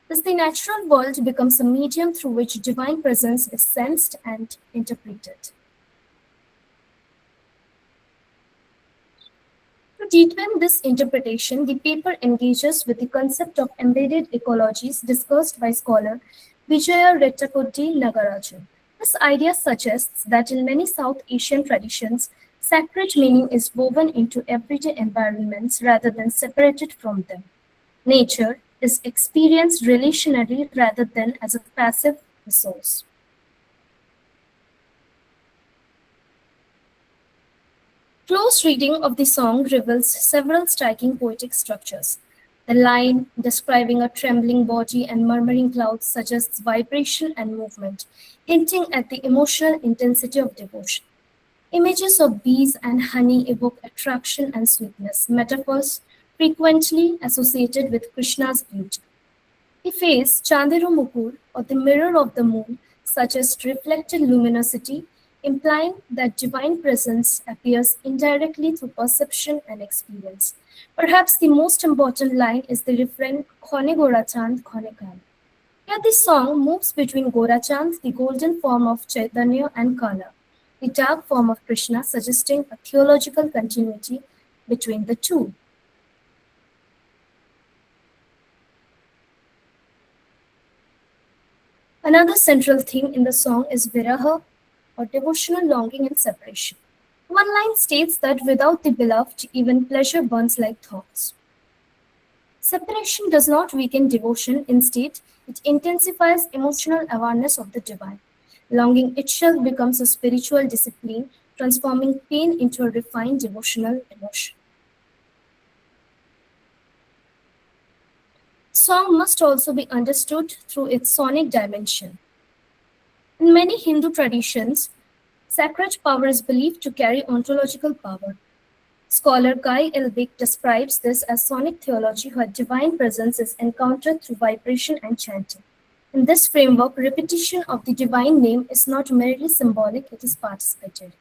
S8: Thus, the natural world becomes a medium through which divine presence is sensed and interpreted. deepen this interpretation, the paper engages with the concept of embedded ecologies discussed by scholar Vijaya Rettakoti Nagarajan. This idea suggests that in many South Asian traditions, sacred meaning is woven into everyday environments rather than separated from them. Nature is experienced relationally rather than as a passive resource. Close reading of the song reveals several striking poetic structures. The line describing a trembling body and murmuring clouds suggests vibration and movement, hinting at the emotional intensity of devotion. Images of bees and honey evoke attraction and sweetness, metaphors frequently associated with Krishna's beauty. The face, Chandiru Mukur, or the mirror of the moon, suggests reflected luminosity, implying that divine presence appears indirectly through perception and experience. Perhaps the most important line is the refrain, Khone Gorachand, Khone Kala. Here the song moves between Gorachand, the golden form of Chaitanya, and Kala, the dark form of Krishna, suggesting a theological continuity between the two. Another central theme in the song is viraha, or devotional longing and separation. One line states that without the beloved, even pleasure burns like thorns. Separation does not weaken devotion, instead, it intensifies emotional awareness of the divine. Longing itself becomes a spiritual discipline, transforming pain into a refined devotional emotion. Song must also be understood through its sonic dimension. In many Hindu traditions, sacred power is believed to carry ontological power. Scholar Guy Elbeck describes this as sonic theology, where divine presence is encountered through vibration and chanting. In this framework, repetition of the divine name is not merely symbolic, it is participatory.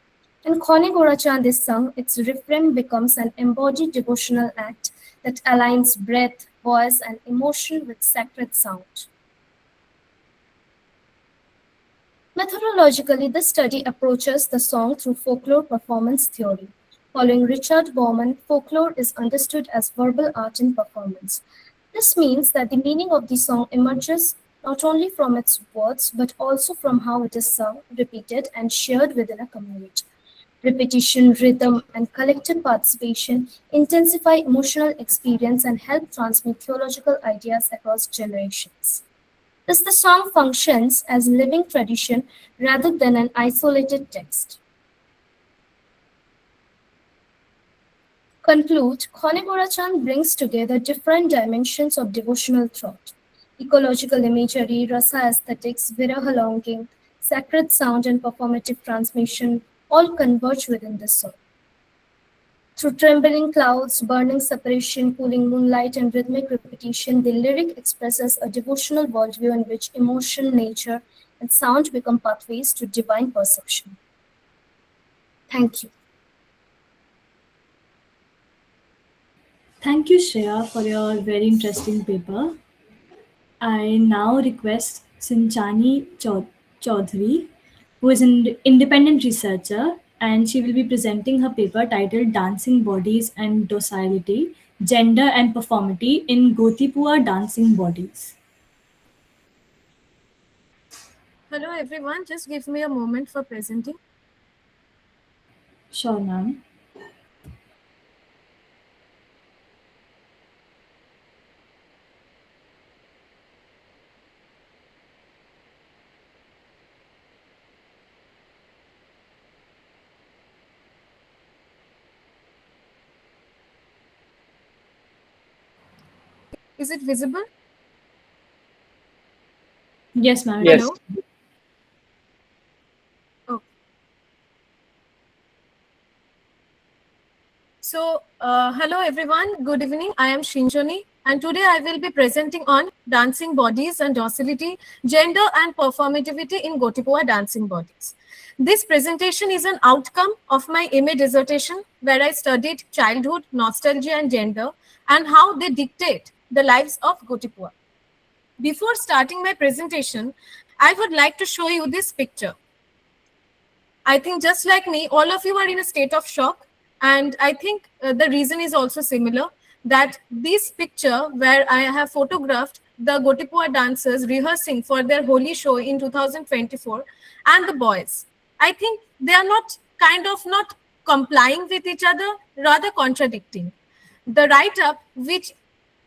S8: When Khone Gorachand is sung, its refrain becomes an embodied devotional act that aligns breath, voice, and emotion with sacred sound. Methodologically, this study approaches the song through folklore performance theory. Following Richard Bauman, folklore is understood as verbal art in performance. This means that the meaning of the song emerges not only from its words, but also from how it is sung, repeated, and shared within a community. Repetition, rhythm, and collective participation intensify emotional experience and help transmit theological ideas across generations. Thus, the song functions as a living tradition rather than an isolated text. Conclude, Khone Gorachand brings together different dimensions of devotional thought. Ecological imagery, rasa aesthetics, viraha longing, sacred sound, and performative transmission all converge within the song. Through trembling clouds, burning separation, cooling moonlight, and rhythmic repetition, the lyric expresses a devotional worldview in which emotion, nature, and sound become pathways to divine perception. Thank you.
S3: Thank you, Shreya, for your very interesting paper. I now request Sinchani Chaudhary, who is an independent researcher, and she will be presenting her paper titled Dancing Bodies and Docility, Gender and Performity in Gotipua Dancing Bodies.
S9: Hello everyone, just give me a moment for presenting.
S3: Sure, ma'am.
S9: Is it visible?
S3: Yes, ma'am.
S1: Yes.
S9: Hello? Oh. So, hello everyone, good evening. I am Shinjoni, and today I will be presenting on dancing bodies and docility, gender and performativity in Gotipua dancing bodies. This presentation is an outcome of my MA dissertation, where I studied childhood, nostalgia, and gender, and how they dictate the lives of Gotipua. Before starting my presentation, I would like to show you this picture. I think just like me, all of you are in a state of shock. And I think the reason is also similar, that this picture where I have photographed the Gotipua dancers rehearsing for their holy show in 2024 and the boys, I think they are not complying with each other, rather contradicting. The write-up, which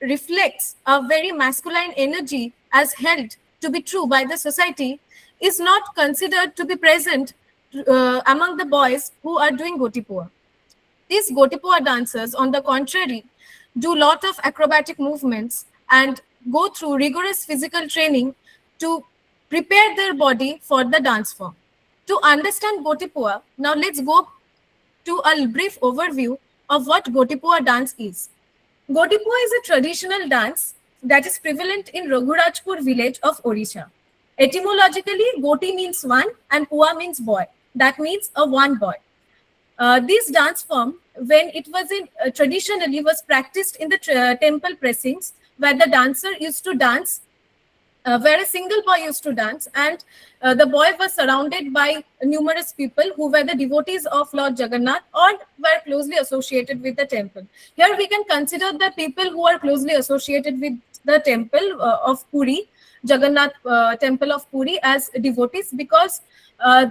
S9: reflects a very masculine energy as held to be true by the society, is not considered to be present among the boys who are doing Gotipua. These Gotipua dancers, on the contrary, do lot of acrobatic movements and go through rigorous physical training to prepare their body for the dance form. To understand Gotipua, now let's go to a brief overview of what Gotipua dance is. Gotipua is a traditional dance that is prevalent in Raghurajpur village of Odisha. Etymologically, Goti means one and Pua means boy. That means a one boy. This dance form, when it was traditionally was practiced in the temple precincts, where the dancer used to dance, where a single boy used to dance, and the boy was surrounded by numerous people who were the devotees of Lord Jagannath or were closely associated with the temple. Here we can consider the people who are closely associated with the temple of Puri, Jagannath temple of Puri, as devotees, because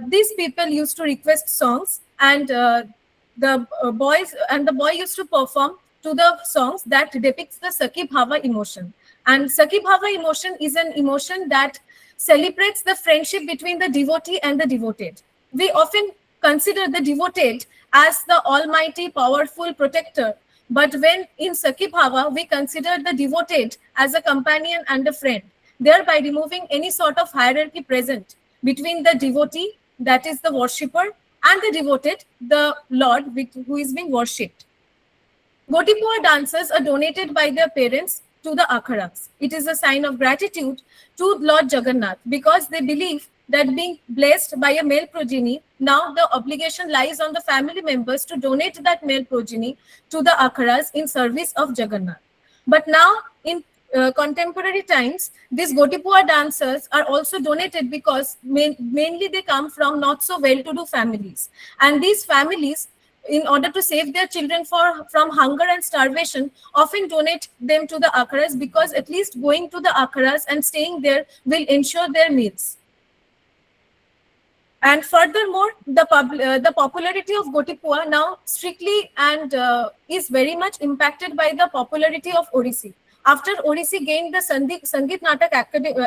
S9: these people used to request songs, and the boy used to perform to the songs that depicts the Sakhi Bhava emotion. And Sakhi Bhava emotion is an emotion that celebrates the friendship between the devotee and the devoted. We often consider the devoted as the almighty, powerful protector. But when in Sakhi Bhava, we consider the devoted as a companion and a friend, thereby removing any sort of hierarchy present between the devotee, that is the worshipper, and the devoted, the Lord who is being worshipped. Gotipua dancers are donated by their parents to the akharas. It is a sign of gratitude to Lord Jagannath, because they believe that being blessed by a male progeny, now the obligation lies on the family members to donate that male progeny to the akharas in service of Jagannath. But now in contemporary times, these Gotipua dancers are also donated because mainly they come from not so well-to-do families. And these families, in order to save their children from hunger and starvation, often donate them to the akharas, because at least going to the akharas and staying there will ensure their meals. And furthermore, the popularity of Gotipua now strictly and is very much impacted by the popularity of Odissi. After Odissi gained the Sangeet Natak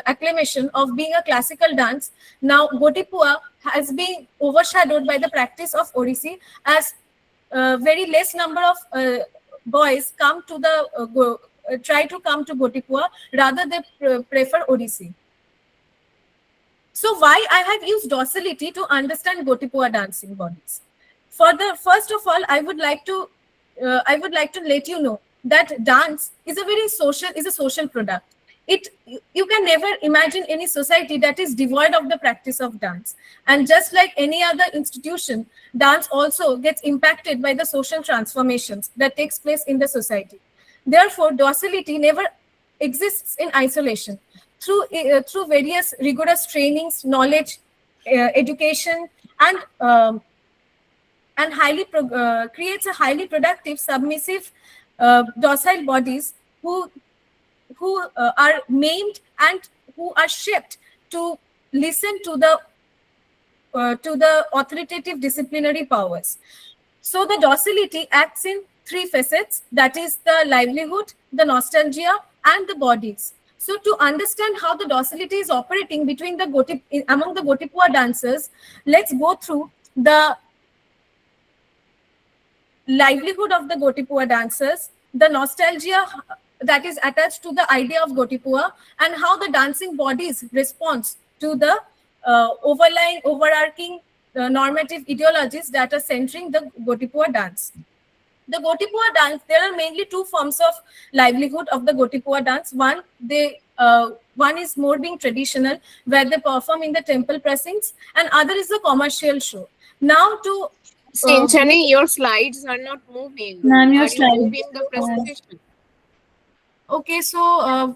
S9: acclamation of being a classical dance, now Gotipua has been overshadowed by the practice of Odissi, as very less number of boys come to the try to come to Gotipua, rather they prefer Odissi. So why I have used docility to understand Gotipua dancing bodies? First of all, I would like to let you know that dance is a social product. You can never imagine any society that is devoid of the practice of dance. And just like any other institution, dance also gets impacted by the social transformations that takes place in the society. Therefore, docility never exists in isolation. Through various rigorous trainings, knowledge, education, and creates a highly productive, submissive, docile bodies who are maimed and who are shaped to listen to the authoritative disciplinary powers. So the docility acts in three facets, that is the livelihood, the nostalgia, and the bodies. So to understand how the docility is operating among the Gotipua dancers, let's go through the livelihood of the Gotipua dancers, the nostalgia that is attached to the idea of Gotipua, and how the dancing bodies respond to the overarching normative ideologies that are centering the Gotipua dance. The Gotipua dance, there are mainly two forms of livelihood of the Gotipua dance. One is more being traditional, where they perform in the temple precincts, and other is the commercial show. Now to
S2: Sinchani, your slides are not moving.
S3: Ma'am, your
S2: Are you
S3: slides.
S2: moving the presentation?
S9: Okay, so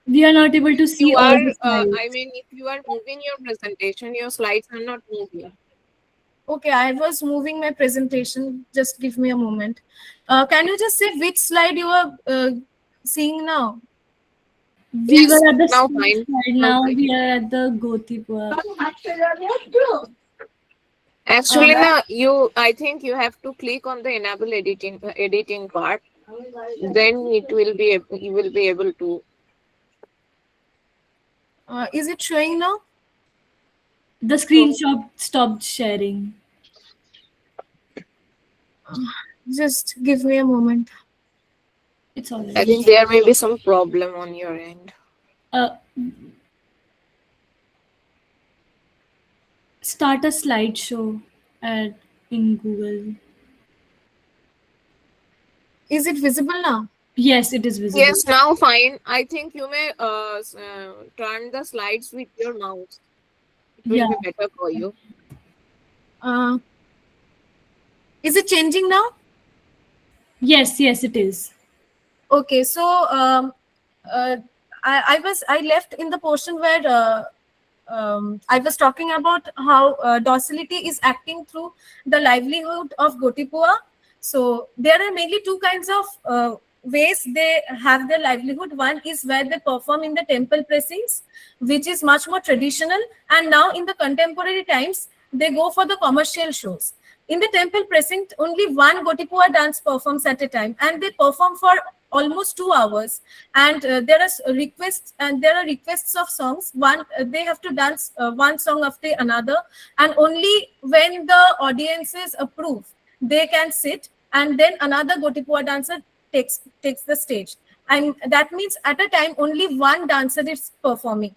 S3: We are not able to see
S2: You
S3: all
S2: are,
S3: the slides.
S2: if you are moving your presentation, your slides are not moving.
S9: Okay, I was moving my presentation. Just give me a moment. Can you just say which slide you are seeing now?
S3: We
S2: Yes,
S3: were at the
S2: now
S3: school
S2: fine.
S3: side,
S2: Now
S3: now
S2: fine.
S3: we are at the Gotipur.
S2: Actually, now I think you have to click on the enable editing part. Then you will be able to.
S9: Is it showing now?
S3: The screenshot stopped sharing.
S9: Just give me a moment.
S3: It's
S2: I
S3: already.
S2: think there may be some problem on your end.
S3: Start a slideshow in Google.
S9: Is it visible now?
S3: Yes, it is visible.
S2: Yes, now fine. I think you may turn the slides with your mouse. It will
S3: Yeah.
S2: be better for you.
S9: Is it changing now?
S3: Yes, it is.
S9: Okay, so I left in the portion where I was talking about how docility is acting through the livelihood of Gotipua. So there are mainly two kinds of ways they have their livelihood. One is where they perform in the temple precincts, which is much more traditional. And now in the contemporary times, they go for the commercial shows. In the temple precinct, only one Gotipua dance performs at a time, and they perform for almost 2 hours. And there are requests of songs. They have to dance one song after another, and only when the audiences approve, they can sit, and then another Gotipua dancer takes the stage. And that means at a time only one dancer is performing.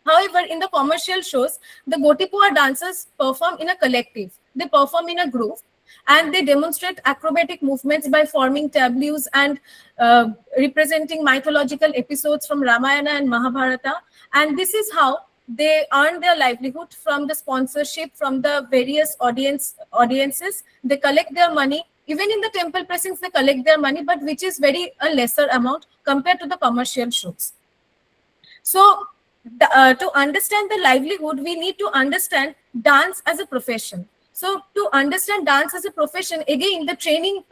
S9: However, in the commercial shows, the Gotipua dancers perform in a collective. They perform in a group, and they demonstrate acrobatic movements by forming tableaus and representing mythological episodes from Ramayana and Mahabharata. And this is how they earn their livelihood from the sponsorship from the various audiences. They collect their money. Even in the temple precincts, they collect their money, but which is very a lesser amount compared to the commercial shows. So to understand the livelihood, we need to understand dance as a profession. So to understand dance as a profession, again, the training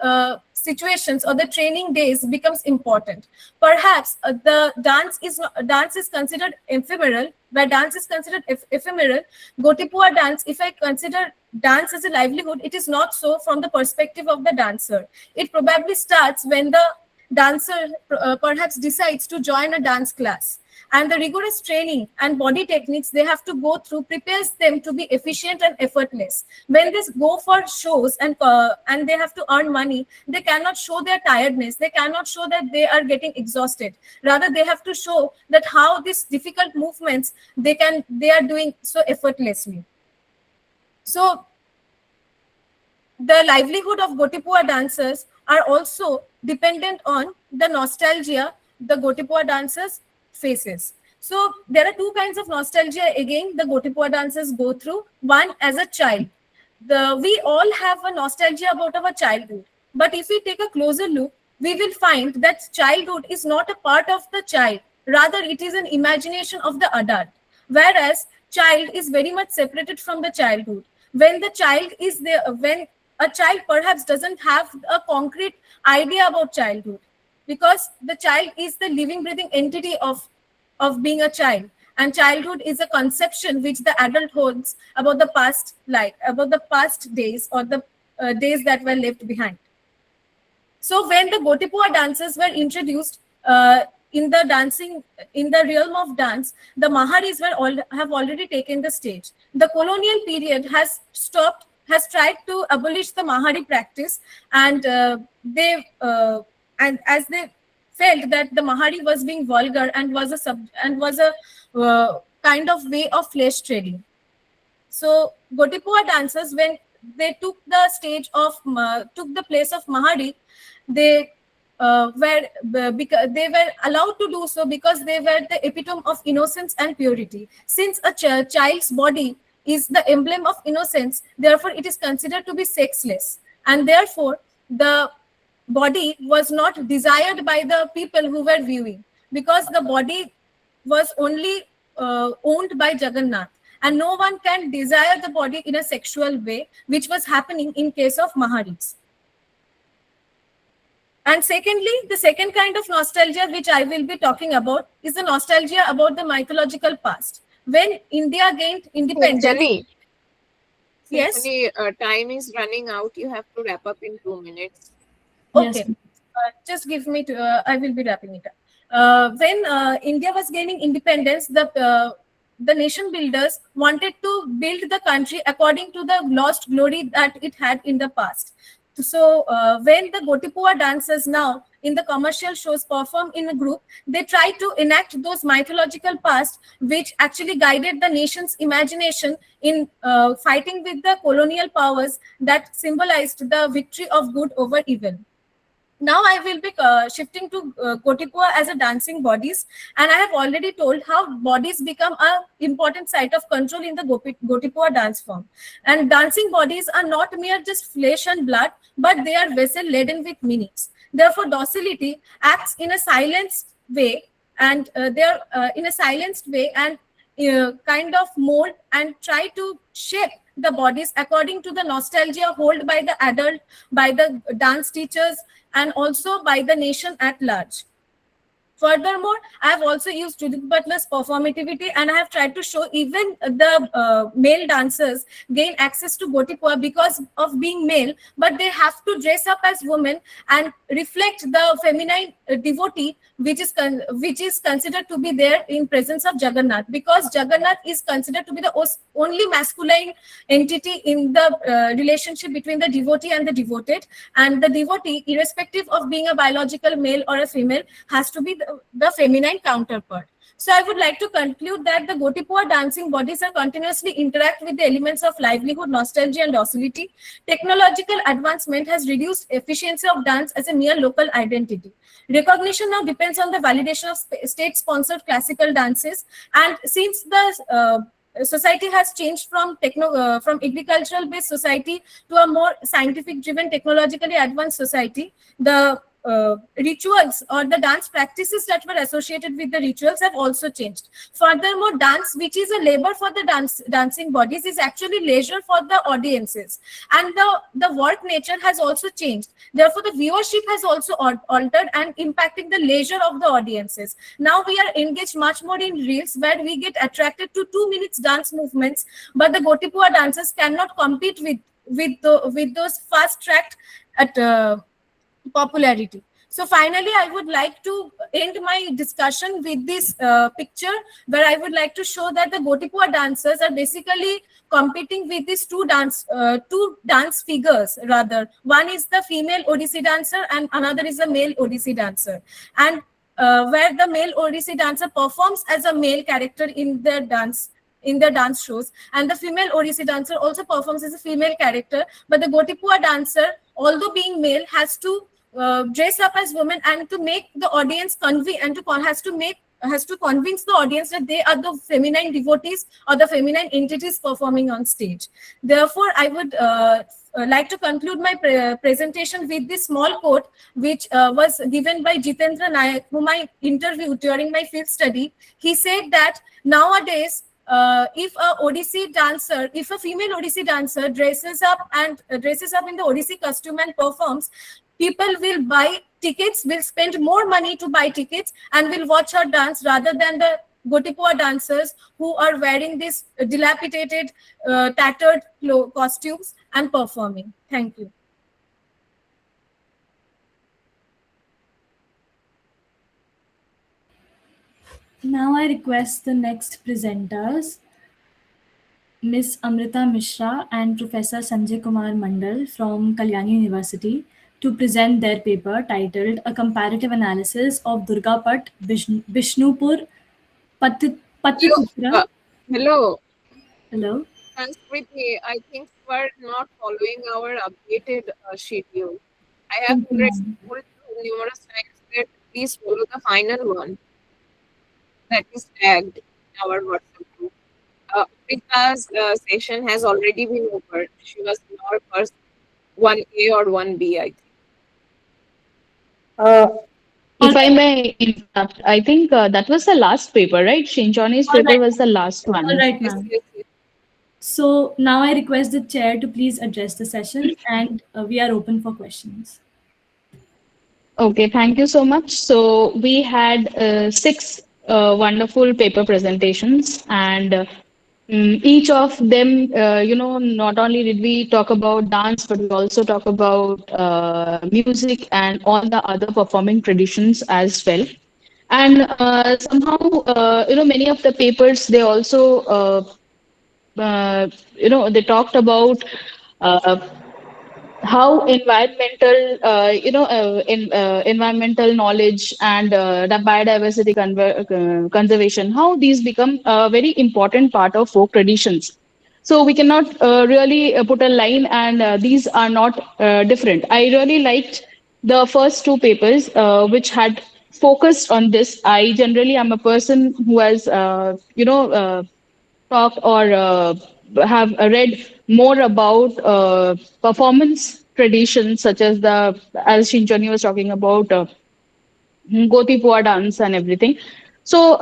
S9: situations or the training days becomes important. Perhaps the dance is considered ephemeral. Where dance is considered ephemeral, Gotipua dance, if I consider dance as a livelihood, it is not so from the perspective of the dancer. It probably starts when the dancer perhaps decides to join a dance class, and the rigorous training and body techniques they have to go through prepares them to be efficient and effortless. When they go for shows and they have to earn money, they cannot show their tiredness, they cannot show that they are getting exhausted. Rather, they have to show that how these difficult movements they are doing so effortlessly. So the livelihood of Gotipua dancers are also dependent on the nostalgia the Gotipua dancers faces. So there are two kinds of nostalgia again the Gotipua dancers go through. One, as a child. We all have a nostalgia about our childhood. But if we take a closer look, we will find that childhood is not a part of the child. Rather, it is an imagination of the adult. Whereas child is very much separated from the childhood. When the child is there, when a child perhaps doesn't have a concrete idea about childhood, because the child is the living, breathing entity of being a child, and childhood is a conception which the adult holds about the past life, about the past days or the days that were left behind. So when the Gotipua dances were introduced in the realm of dance, the Maharis have already taken the stage. The colonial period has tried to abolish the Mahari practice, and as they felt that the Mahari was being vulgar and was a kind of way of flesh trading. So Gotipua dancers, when they took the place of Mahari, they they were allowed to do so because they were the epitome of innocence and purity. Since a child's body is the emblem of innocence, therefore it is considered to be sexless, and therefore the body was not desired by the people who were viewing, because the body was only owned by Jagannath. and no one can desire the body in a sexual way, which was happening in case of Maharis. And secondly, the second kind of nostalgia which I will be talking about is the nostalgia about the mythological past. When India gained independence.
S2: Jani,
S9: Yes.
S2: Jani, time is running out. You have to wrap up in 2 minutes.
S9: Okay. Just give me I will be wrapping it up. When India was gaining independence, the nation builders wanted to build the country according to the lost glory that it had in the past. So when the Gotipua dancers now in the commercial shows perform in a group, they try to enact those mythological past which actually guided the nation's imagination in fighting with the colonial powers that symbolized the victory of good over evil. Now I will be shifting to Gotipua as a dancing bodies, and I have already told how bodies become an important site of control in the Gotipua dance form. And dancing bodies are not mere just flesh and blood, but they are vessel laden with meanings. Therefore, docility acts in a silenced way, and kind of mold and try to shape the bodies according to the nostalgia held by the adult, by the dance teachers, and also by the nation at large. Furthermore, I have also used Judith Butler's performativity, and I have tried to show even the male dancers gain access to Gotipua because of being male, but they have to dress up as women and reflect the feminine devotee, which is considered to be there in presence of Jagannath, because Jagannath is considered to be the only masculine entity in the relationship between the devotee and the devoted, and the devotee, irrespective of being a biological male or a female, has to be the feminine counterpart. So I would like to conclude that the Gotipua dancing bodies are continuously interact with the elements of livelihood, nostalgia, and docility. Technological advancement has reduced efficiency of dance as a mere local identity. Recognition now depends on the validation of state-sponsored classical dances, and since the society has changed from agricultural-based society to a more scientific-driven, technologically advanced society, the rituals or the dance practices that were associated with the rituals have also changed. Furthermore, dance, which is a labor for the dancing bodies, is actually leisure for the audiences, and the work nature has also changed. Therefore, the viewership has also altered and impacting the leisure of the audiences. Now we are engaged much more in reels, where we get attracted to 2 minutes dance movements, but the Gotipua dancers cannot compete with those fast-tracked at popularity. So finally, I would like to end my discussion with this picture, where I would like to show that the Gotipua dancers are basically competing with these two dance figures rather. One is the female Odissi dancer and another is a male Odissi dancer. And where the male Odissi dancer performs as a male character in their dance shows, and the female Odissi dancer also performs as a female character, but the Gotipua dancer, although being male, has to dress up as women and to make the audience has to convince the audience that they are the feminine devotees or the feminine entities performing on stage. Therefore, I would like to conclude my presentation with this small quote, which was given by Jitendra Nayak, whom I interviewed during my field study. He said that nowadays, if a female Odissi dancer dresses up in the Odissi costume and performs, people will buy tickets, will spend more money to buy tickets, and will watch her dance rather than the Gotipua dancers who are wearing these dilapidated, tattered costumes and performing. Thank you.
S3: Now I request the next presenters, Ms. Amrita Mishra and Professor Sanjay Kumar Mandal from Kalyani University, to present their paper titled A Comparative Analysis of Durgapat, Vishnupur, Patipitra.
S2: Hello.
S3: Hello.
S2: Sanskriti, I think you are not following our updated schedule. I have already told you numerous times that please follow the final one that is tagged in our WhatsApp group. Rita's session has already been over. She was in our first 1A or 1B, I think.
S6: If I may interrupt, I think that was the last paper, right? Shinjoni's paper was the last one.
S3: All right,
S2: Yes,
S3: ma'am.
S2: yes, yes.
S3: So now I request the chair to please address the session, and we are open for questions.
S6: Okay, thank you so much. So we had six wonderful paper presentations, and each of them, not only did we talk about dance, but we also talk about music and all the other performing traditions as well. And somehow, many of the papers, they also, they talked about uh, how environmental environmental knowledge and the biodiversity conservation, how these become a very important part of folk traditions. So we cannot really put a line, and these are not different. I really liked the first two papers which had focused on this. I generally am a person who has talked or have read more about performance traditions, such as as Shinchoni was talking about, Gotipua dance and everything. So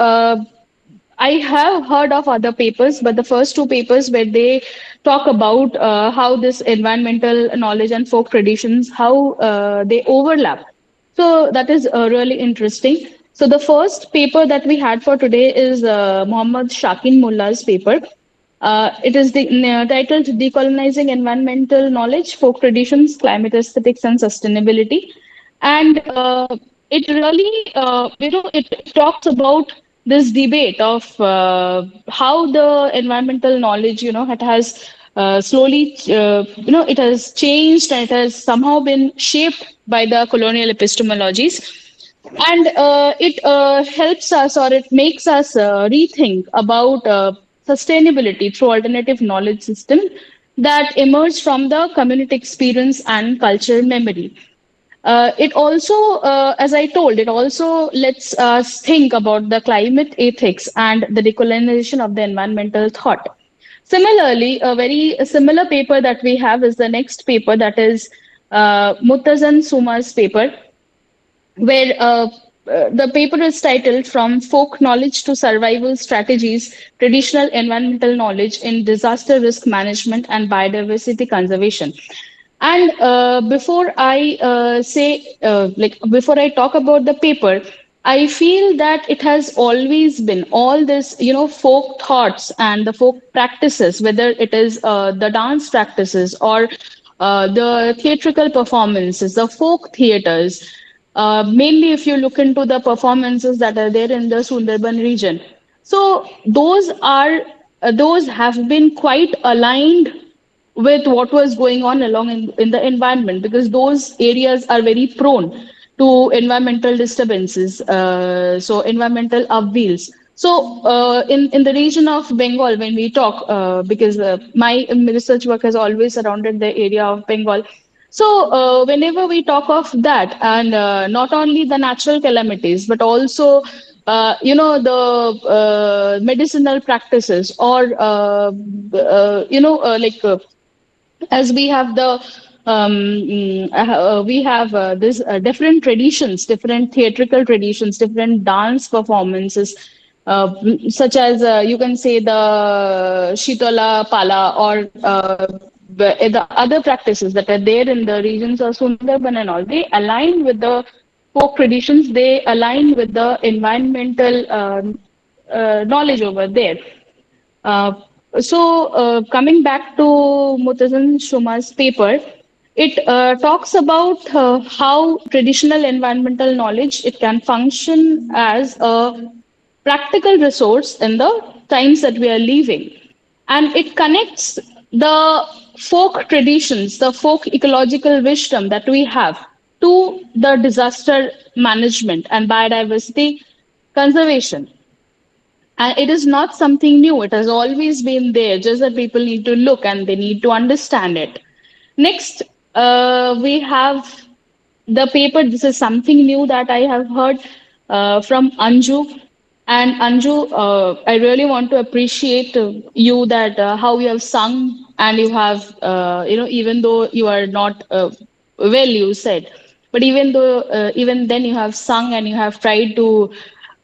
S6: I have heard of other papers, but the first two papers where they talk about how this environmental knowledge and folk traditions, how they overlap. So that is really interesting. So the first paper that we had for today is Md.Shakin Mulla's paper. It is titled Decolonizing Environmental Knowledge, Folk Traditions, Climate Aesthetics, and Sustainability. And it really, it talks about this debate of how the environmental knowledge, it has slowly, it has changed, and it has somehow been shaped by the colonial epistemologies. And it helps us, or it makes us rethink about sustainability through alternative knowledge system that emerge from the community experience and cultural memory. It also, as I told, it also lets us think about the climate ethics and the decolonization of the environmental thought. Similarly, a very similar paper that we have is the next paper, that is Mutazzahan Suma's paper, where the paper is titled From Folk Knowledge to Survival Strategies, Traditional Environmental Knowledge in Disaster Risk Management and Biodiversity Conservation. And before I talk about the paper, I feel that it has always been all this, folk thoughts and the folk practices, whether it is the dance practices or the theatrical performances, the folk theaters. Mainly, if you look into the performances that are there in the Sundarban region, so those have been quite aligned with what was going on along in the environment, because those areas are very prone to environmental disturbances, so environmental upheavals. So in the region of Bengal, when we talk, because my research work has always surrounded the area of Bengal. So whenever we talk of that, and not only the natural calamities, but also the medicinal practices, or as we have we have this different traditions, different theatrical traditions, different dance performances, such as you can say the Shitola Pala, or the other practices that are there in the regions of Sundarban and all. They align with the folk traditions, they align with the environmental knowledge over there. Uh, Coming back to Mutazzahan Shuma's paper, it talks about how traditional environmental knowledge, it can function as a practical resource in the times that we are living, and it connects the folk traditions, the folk ecological wisdom that we have, to the disaster management and biodiversity conservation. And it is not something new. It has always been there, just that people need to look and they need to understand it. Next, we have the paper. This is something new that I have heard from Anju. And Anju, I really want to appreciate you, that how you have sung, and you have, even though you are not well, you said, but even then you have sung and you have tried to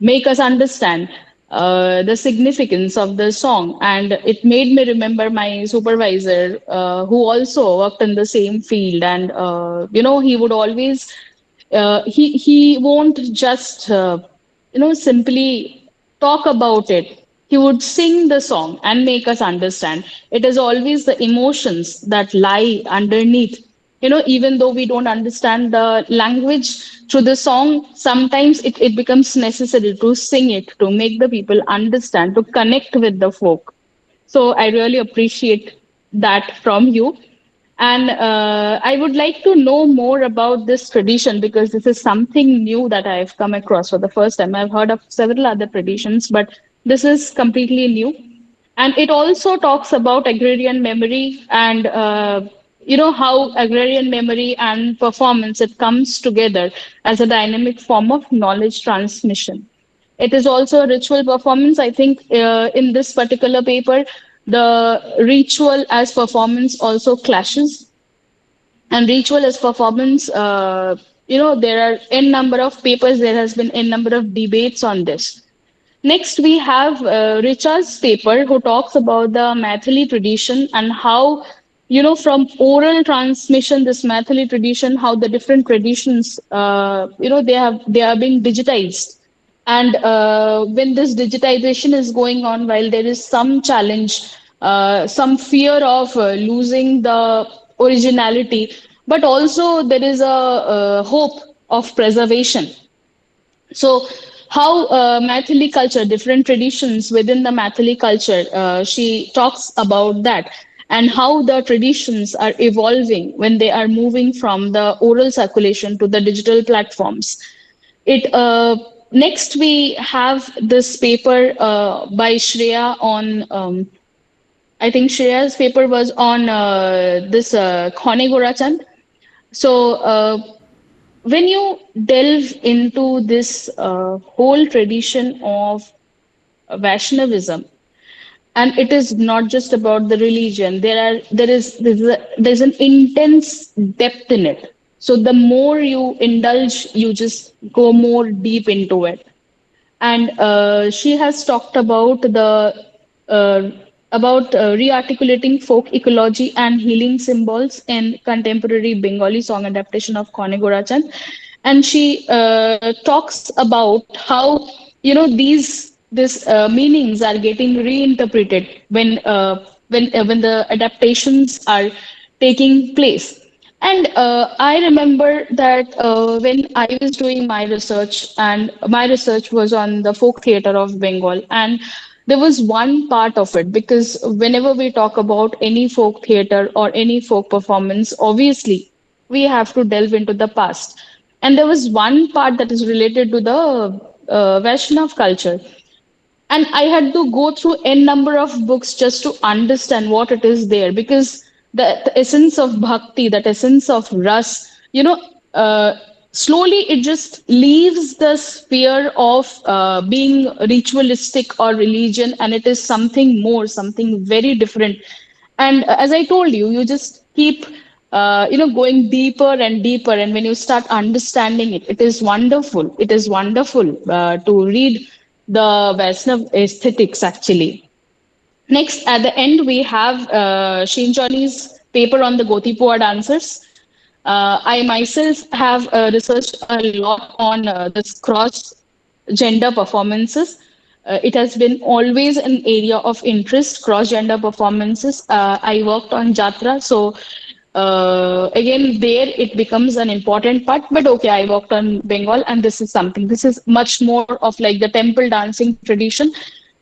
S6: make us understand. the significance of the song. And it made me remember my supervisor, who also worked in the same field. And, he would always, he won't just, simply talk about it. He would sing the song and make us understand. It is always the emotions that lie underneath. Even though we don't understand the language through the song, sometimes it becomes necessary to sing it to make the people understand, to connect with the folk. So I really appreciate that from you. And I would like to know more about this tradition, because this is something new that I've come across for the first time. I've heard of several other traditions, but this is completely new. And it also talks about agrarian memory and, how agrarian memory and performance, it comes together as a dynamic form of knowledge transmission. It is also a ritual performance. I think in this particular paper, the ritual as performance also clashes. And ritual as performance, there are n number of papers, there has been n number of debates on this. Next, we have Richa's paper, who talks about the Maithili tradition and how, from oral transmission, this Maithili tradition, how the different traditions, they are being digitized. And when this digitization is going on, while there is some challenge, some fear of losing the originality, but also there is a hope of preservation. So, how Maithili culture, different traditions within the Maithili culture, she talks about that, and how the traditions are evolving when they are moving from the oral circulation to the digital platforms. It Next we have this paper by Shreya on. I think Shreya's paper was on this Khone Gorachand. So. When you delve into this whole tradition of Vaishnavism, and it is not just about the religion, there's an intense depth in it. So the more you indulge, you just go more deep into it. And she has talked uh, about rearticulating folk ecology and healing symbols in contemporary Bengali song adaptation of Khone Gorachan. And she talks about how these meanings are getting reinterpreted when the adaptations are taking place. And I remember that when I was doing my research, and my research was on the folk theater of Bengal, and there was one part of it, because whenever we talk about any folk theater or any folk performance, obviously we have to delve into the past. And there was one part that is related to the Vaishnav culture. And I had to go through n number of books just to understand what it is there, because the essence of bhakti, that essence of ras, uh, slowly it just leaves the sphere of being ritualistic or religion, and it is something more, something very different. And as I told you, you just keep going deeper and deeper, and when you start understanding it, it is wonderful. It is wonderful to read the Vaishnav aesthetics, actually. Next, at the end, we have Shinjoni's paper on the Gotipua dancers. I myself have researched a lot on this cross gender performances. It has been always an area of interest, cross gender performances. I worked on Jatra, so again, there it becomes an important part. But okay, I worked on Bengal, and this is much more of like the temple dancing tradition.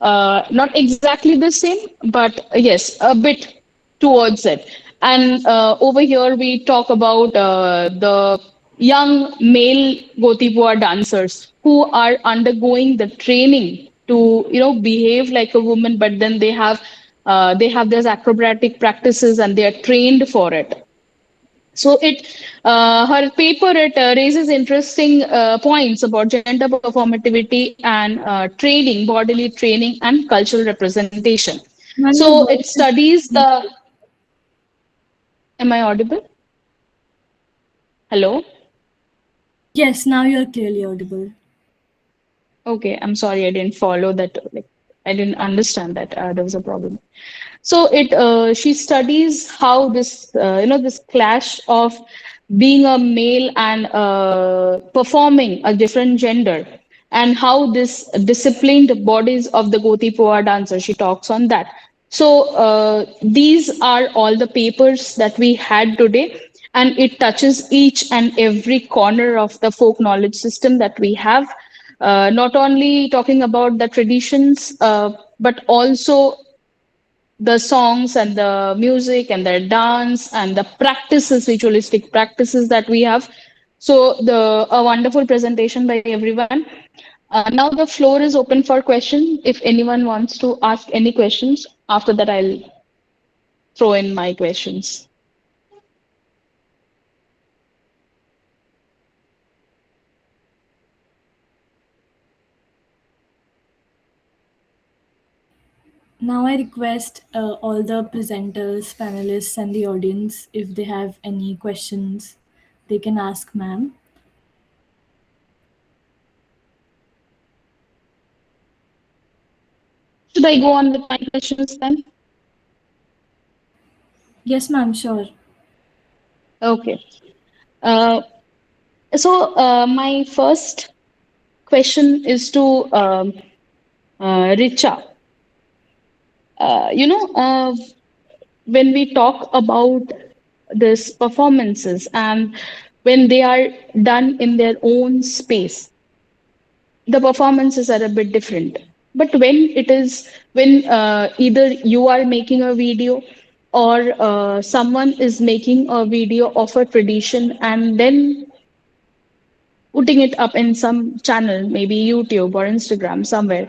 S6: Not exactly the same, but yes, a bit towards it. And over here, we talk about the young male Gotipua dancers who are undergoing the training to, behave like a woman, but then they have these acrobatic practices and they are trained for it. So her paper, it raises interesting points about gender performativity and training, bodily training, and cultural representation.
S3: Ma'am, your
S6: So it
S3: voice is
S6: studies the. Am I audible? Hello.
S3: Yes, now you're clearly audible.
S6: Okay, I'm sorry, I didn't follow that. Like, I didn't understand that there was a problem. So she studies how this this clash of being a male and performing a different gender, and how this disciplined bodies of the Goti Poa dancer. She talks on that. So these are all the papers that we had today, and it touches each and every corner of the folk knowledge system that we have. Not only talking about the traditions, but also the songs and the music and the dance and the practices, ritualistic practices that we have. So a wonderful presentation by everyone. Now the floor is open for question. If anyone wants to ask any questions, after that I'll throw in my questions.
S3: Now I request all the presenters, panelists, and the audience, if they have any questions, they can ask ma'am.
S6: Should I go on with my questions then?
S3: Yes, ma'am, sure.
S6: Okay. Uh, my first question is to Richa. When we talk about this performances and when they are done in their own space, the performances are a bit different. But when either you are making a video or someone is making a video of a tradition and then putting it up in some channel, maybe YouTube or Instagram somewhere.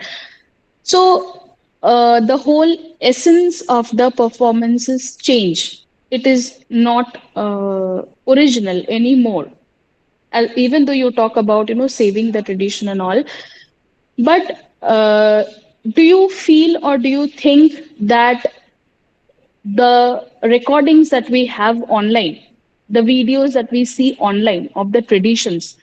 S6: So the whole essence of the performances change. It is not original anymore. Even though you talk about saving the tradition and all, but do you feel or do you think that the recordings that we have online, the videos that we see online of the traditions,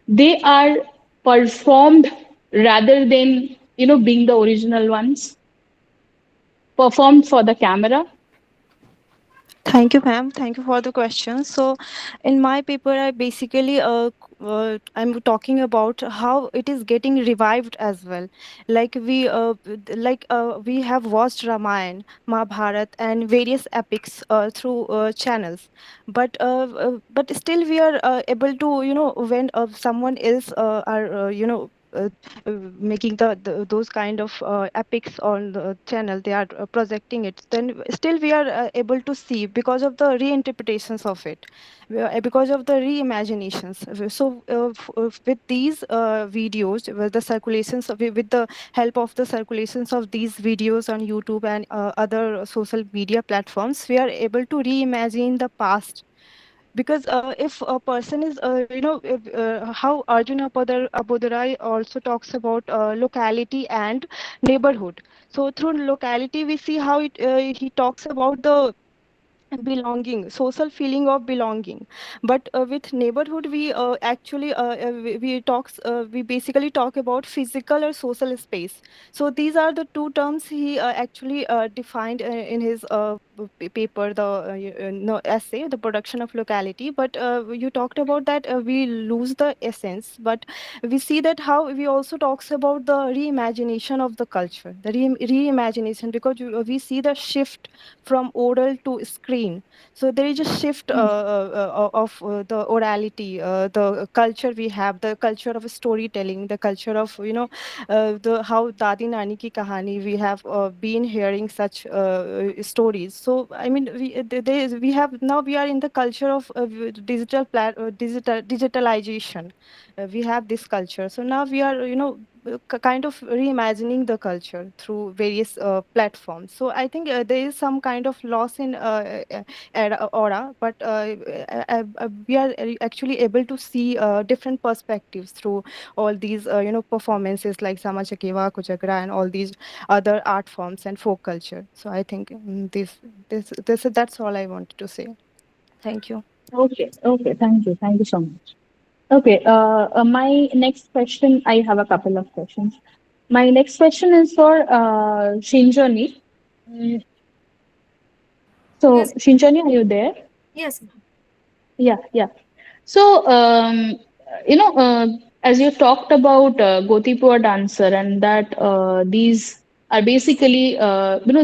S6: they are performed rather than being the original ones, performed for the camera?
S7: Thank you, ma'am. Thank you for the question. So, in my paper, I basically I'm talking about how it is getting revived as well. We have watched Ramayana, Mahabharat, and various epics through channels, but still we are able to when someone else are making those kind of epics on the channel, they are projecting it, then still we are able to see because of the reinterpretations of it, because of the reimaginations. With these videos, with the circulations with the help of the circulations of these videos on YouTube and other social media platforms, we are able to reimagine the past. Because if a person is how Arjuna Apodarai also talks about locality and neighborhood. So through locality we see how he talks about the belonging, social feeling of belonging. But with neighborhood we actually we basically talk about physical or social space. So these are the two terms he actually defined in his paper, the no, essay, the production of locality. But you talked about that we lose the essence, but we see that how we also talks about the reimagination of the culture, the reimagination, because we see the shift from oral to screen. So there is a shift of the orality, the culture we have, the culture of storytelling, the culture of the how Dadi Nani ki kahani, we have been hearing such stories. So I mean we have now, we are in the culture of digitalization. We have this culture, so now we are kind of reimagining the culture through various platforms. So I think there is some kind of loss in aura, but we are actually able to see different perspectives through all these performances like Sama Chakeva, Kuchagra, and all these other art forms and folk culture. So I think that's all I wanted to say. Thank you.
S6: Okay, okay, thank you so much. Okay. My next question, I have a couple of questions. My next question is for Shinjoni. Mm,
S9: Yes,
S6: So, Shinjoni, are you there?
S9: yes, ma'am.
S6: Yeah, yeah. So, you know, as you talked about Gotipur dancer and that these are basically,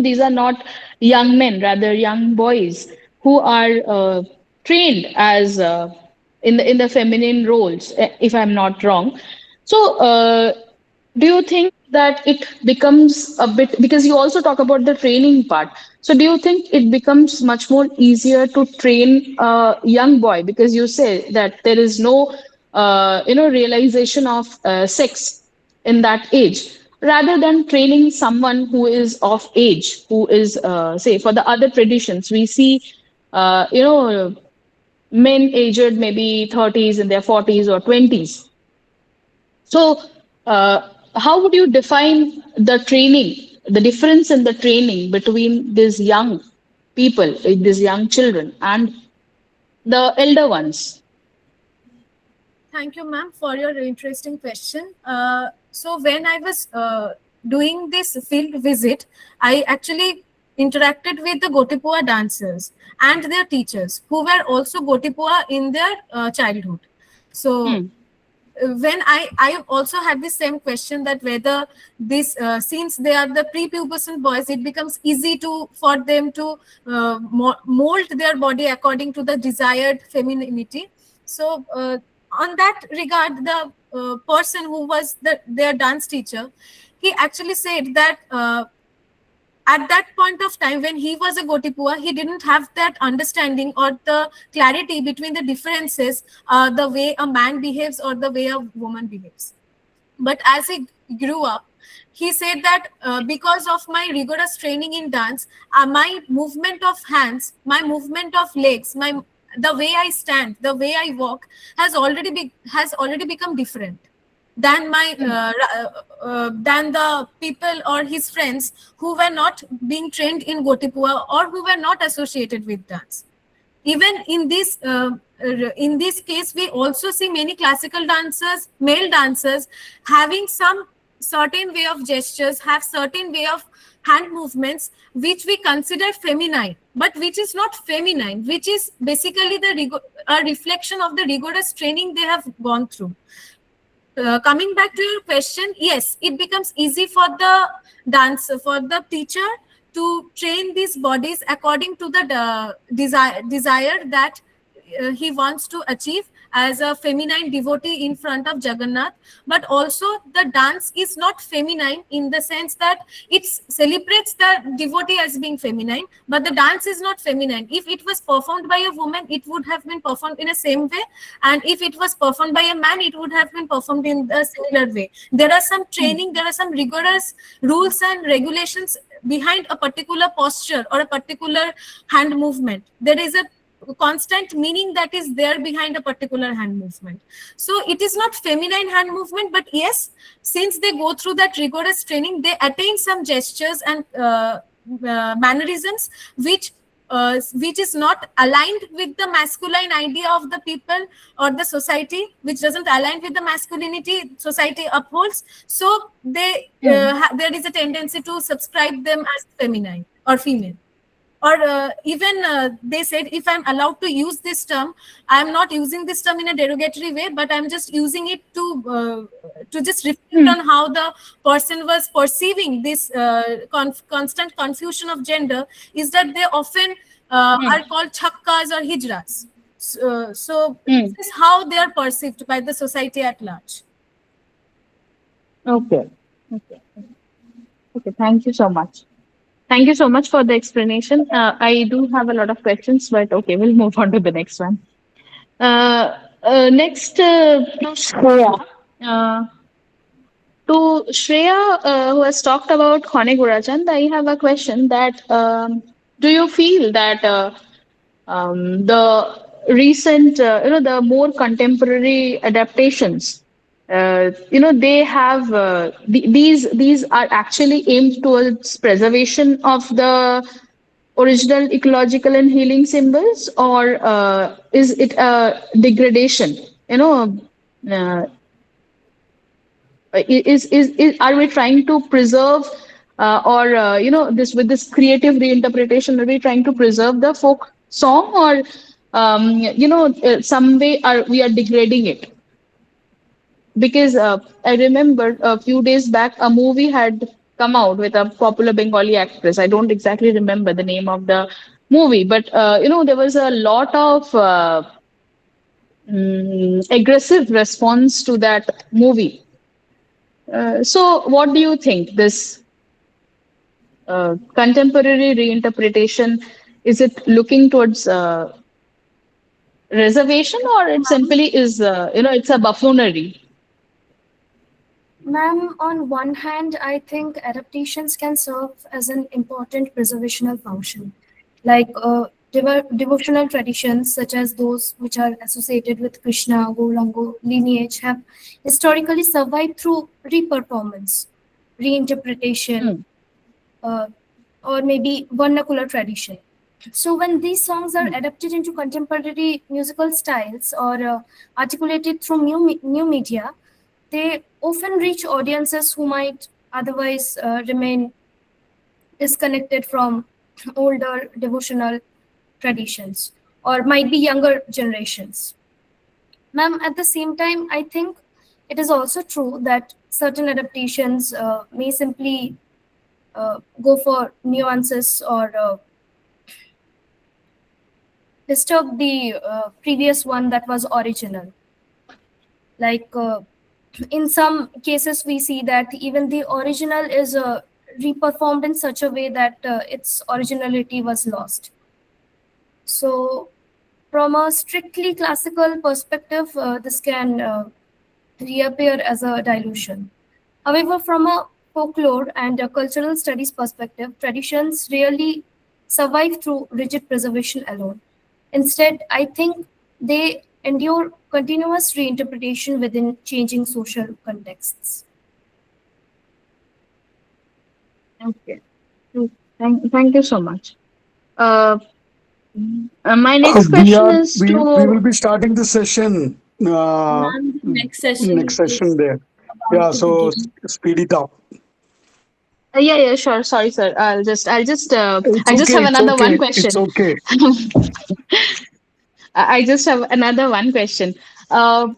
S6: these are not young men, rather young boys who are trained as in the feminine roles, if I'm not wrong. So, do you think that it becomes a bit, because you also talk about the training part, so do you think it becomes much more easier to train a young boy, because you say that there is no realization of sex in that age, rather than training someone who is of age, who is say for the other traditions we see men aged maybe 30s, in their 40s or 20s. So, how would you define the training, the difference in the training between these young people, these young children, and the elder ones?
S9: Thank you, ma'am, for your interesting question. So when I was doing this field visit, I actually interacted with the Gotipua dancers and their teachers who were also Gotipua in their childhood. So
S6: Hmm.
S9: when I also had the same question, that whether this since they are the prepubescent boys, it becomes easy to for them to mold their body according to the desired femininity. So on that regard, the person who was their dance teacher, he actually said that at that point of time when he was a Gotipua, he didn't have that understanding or the clarity between the differences, the way a man behaves or the way a woman behaves. But as he grew up, he said that because of my rigorous training in dance, my movement of hands, my movement of legs, my the way I stand, the way I walk has already become different than my than the people or his friends who were not being trained in Gotipua or who were not associated with dance. Even in this case, we also see many classical dancers, male dancers, having some certain way of gestures, have certain way of hand movements which we consider feminine, but which is not feminine, which is basically a reflection of the rigorous training they have gone through. Coming back to your question, yes, it becomes easy for the dancer, for the teacher to train these bodies according to the desire that he wants to achieve as a feminine devotee in front of Jagannath. But also the dance is not feminine in the sense that it celebrates the devotee as being feminine, but the dance is not feminine. If it was performed by a woman, it would have been performed in a same way, and if it was performed by a man, it would have been performed in a similar way. There are some training, there are some rigorous rules and regulations behind a particular posture or a particular hand movement. There is a constant meaning that is there behind a particular hand movement. So it is not feminine hand movement, but yes, since they go through that rigorous training, they attain some gestures and mannerisms which is not aligned with the masculine idea of the people or the society, which doesn't align with the masculinity society upholds. So they there is a tendency to subscribe them as feminine or female. Or even they said, if I'm allowed to use this term, I'm not using this term in a derogatory way, but I'm just using it to just reflect on how the person was perceiving this constant confusion of gender, is that they often are called chakkas or hijras. So this is how they are perceived by the society at large.
S6: Okay. Okay. Okay. Thank you so much. Thank you so much for the explanation. I do have a lot of questions, but okay, we'll move on to the next one. Next, to Shreya. To Shreya, who has talked about Khane Gurachand, I have a question that do you feel that the recent, the more contemporary adaptations, they have these are actually aimed towards preservation of the original ecological and healing symbols, or is it a degradation? Uh, is are we trying to preserve or this with this creative reinterpretation, are we trying to preserve the folk song, or some way are we are degrading it? Because I remember a few days back a movie had come out with a popular Bengali actress. I don't exactly remember the name of the movie, but there was a lot of aggressive response to that movie. So, what do you think? This contemporary reinterpretation, is it looking towards reservation, or it simply is it's a buffoonery?
S8: Ma'am, on one hand, I think adaptations can serve as an important preservational function, like devotional traditions such as those which are associated with Krishna, Gaurango lineage have historically survived through reperformance, reinterpretation, uh, or maybe vernacular tradition. So when these songs are adapted into contemporary musical styles or articulated through new media, they often reach audiences who might otherwise remain disconnected from older devotional traditions or might be younger generations. Ma'am, at the same time, I think it is also true that certain adaptations may simply go for nuances or disturb the previous one that was original. Like in some cases, we see that even the original is reperformed in such a way that its originality was lost. So, from a strictly classical perspective, this can reappear as a dilution. However, from a folklore and a cultural studies perspective, traditions rarely survive through rigid preservation alone. Instead, I think they endure continuous reinterpretation within changing social contexts.
S6: Okay. Thank you so much. My next question is
S10: We
S6: to
S10: will be starting the session.
S3: Ma'am, the
S10: Next session
S3: is
S10: there.
S3: about
S10: Yeah,
S3: to
S10: so
S3: begin.
S10: speed it up.
S6: yeah, sure. Sorry, sir.
S10: It's
S6: I just
S10: okay.
S6: have
S10: It's
S6: another one
S10: okay. It's
S6: question.
S10: okay.
S6: I just have another one question. Uh,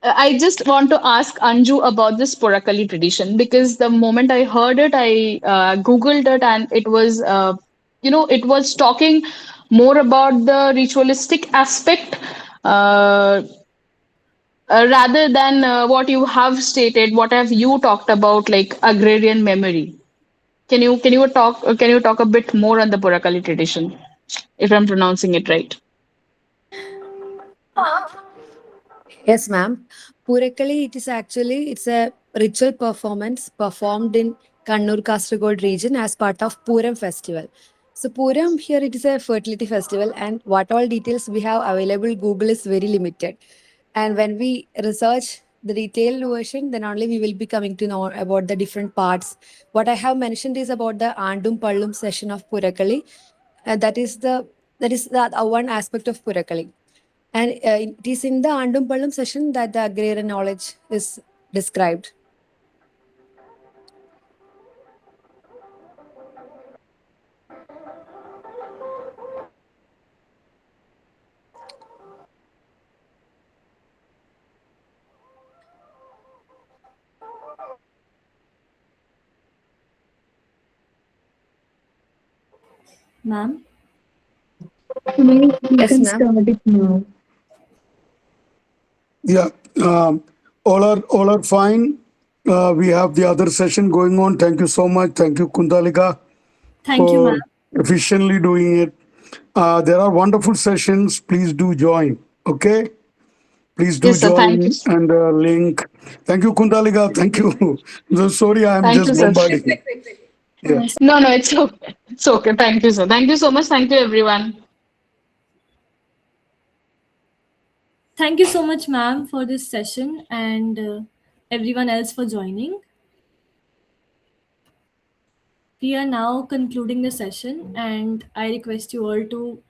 S6: I just want to ask Anju about this Poorakkali tradition, because the moment I heard it, I googled it, and it was it was talking more about the ritualistic aspect, uh, rather than what you have stated. What have you talked about, like agrarian memory? Can you talk a bit more on the Poorakkali tradition, if I'm pronouncing it right?
S5: Yes, ma'am. Poorakkali, it's a ritual performance performed in Kannur Kasaragod region as part of Puram festival. So Puram here it is a fertility festival, and what all details we have available Google is very limited. And when we research the detailed version, then only we will be coming to know about the different parts. What I have mentioned is about the Andum Pallum session of Poorakkali. That is the one aspect of Poorakkali. And it is in the Andum Pallam session that the agrarian knowledge is described.
S3: Ma'am,
S11: You
S5: Yes,
S11: can
S5: ma'am.
S11: start it now.
S10: Yeah. All are fine. We have the other session going on. Thank you so much. Thank you, Kuntalika,
S3: thank you, ma'am.
S10: for efficiently doing it. There are wonderful sessions. Please do join. Okay. Please do
S6: Yes, sir. Thank you.
S10: join and link. Thank you, Kuntalika. Thank you. So sorry, I am
S6: Thank you,
S10: just
S6: sir.
S10: bombarding. Yeah.
S6: No, it's okay. It's okay. Thank you, sir. Thank you so much. Thank you, everyone.
S3: Thank you so much, ma'am, for this session, and everyone else for joining. We are now concluding the session, and I request you all to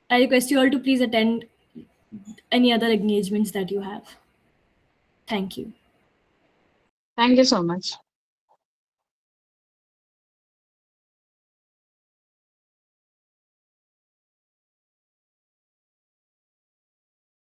S3: please attend any other engagements that you have. Thank you.
S6: Thank you so much.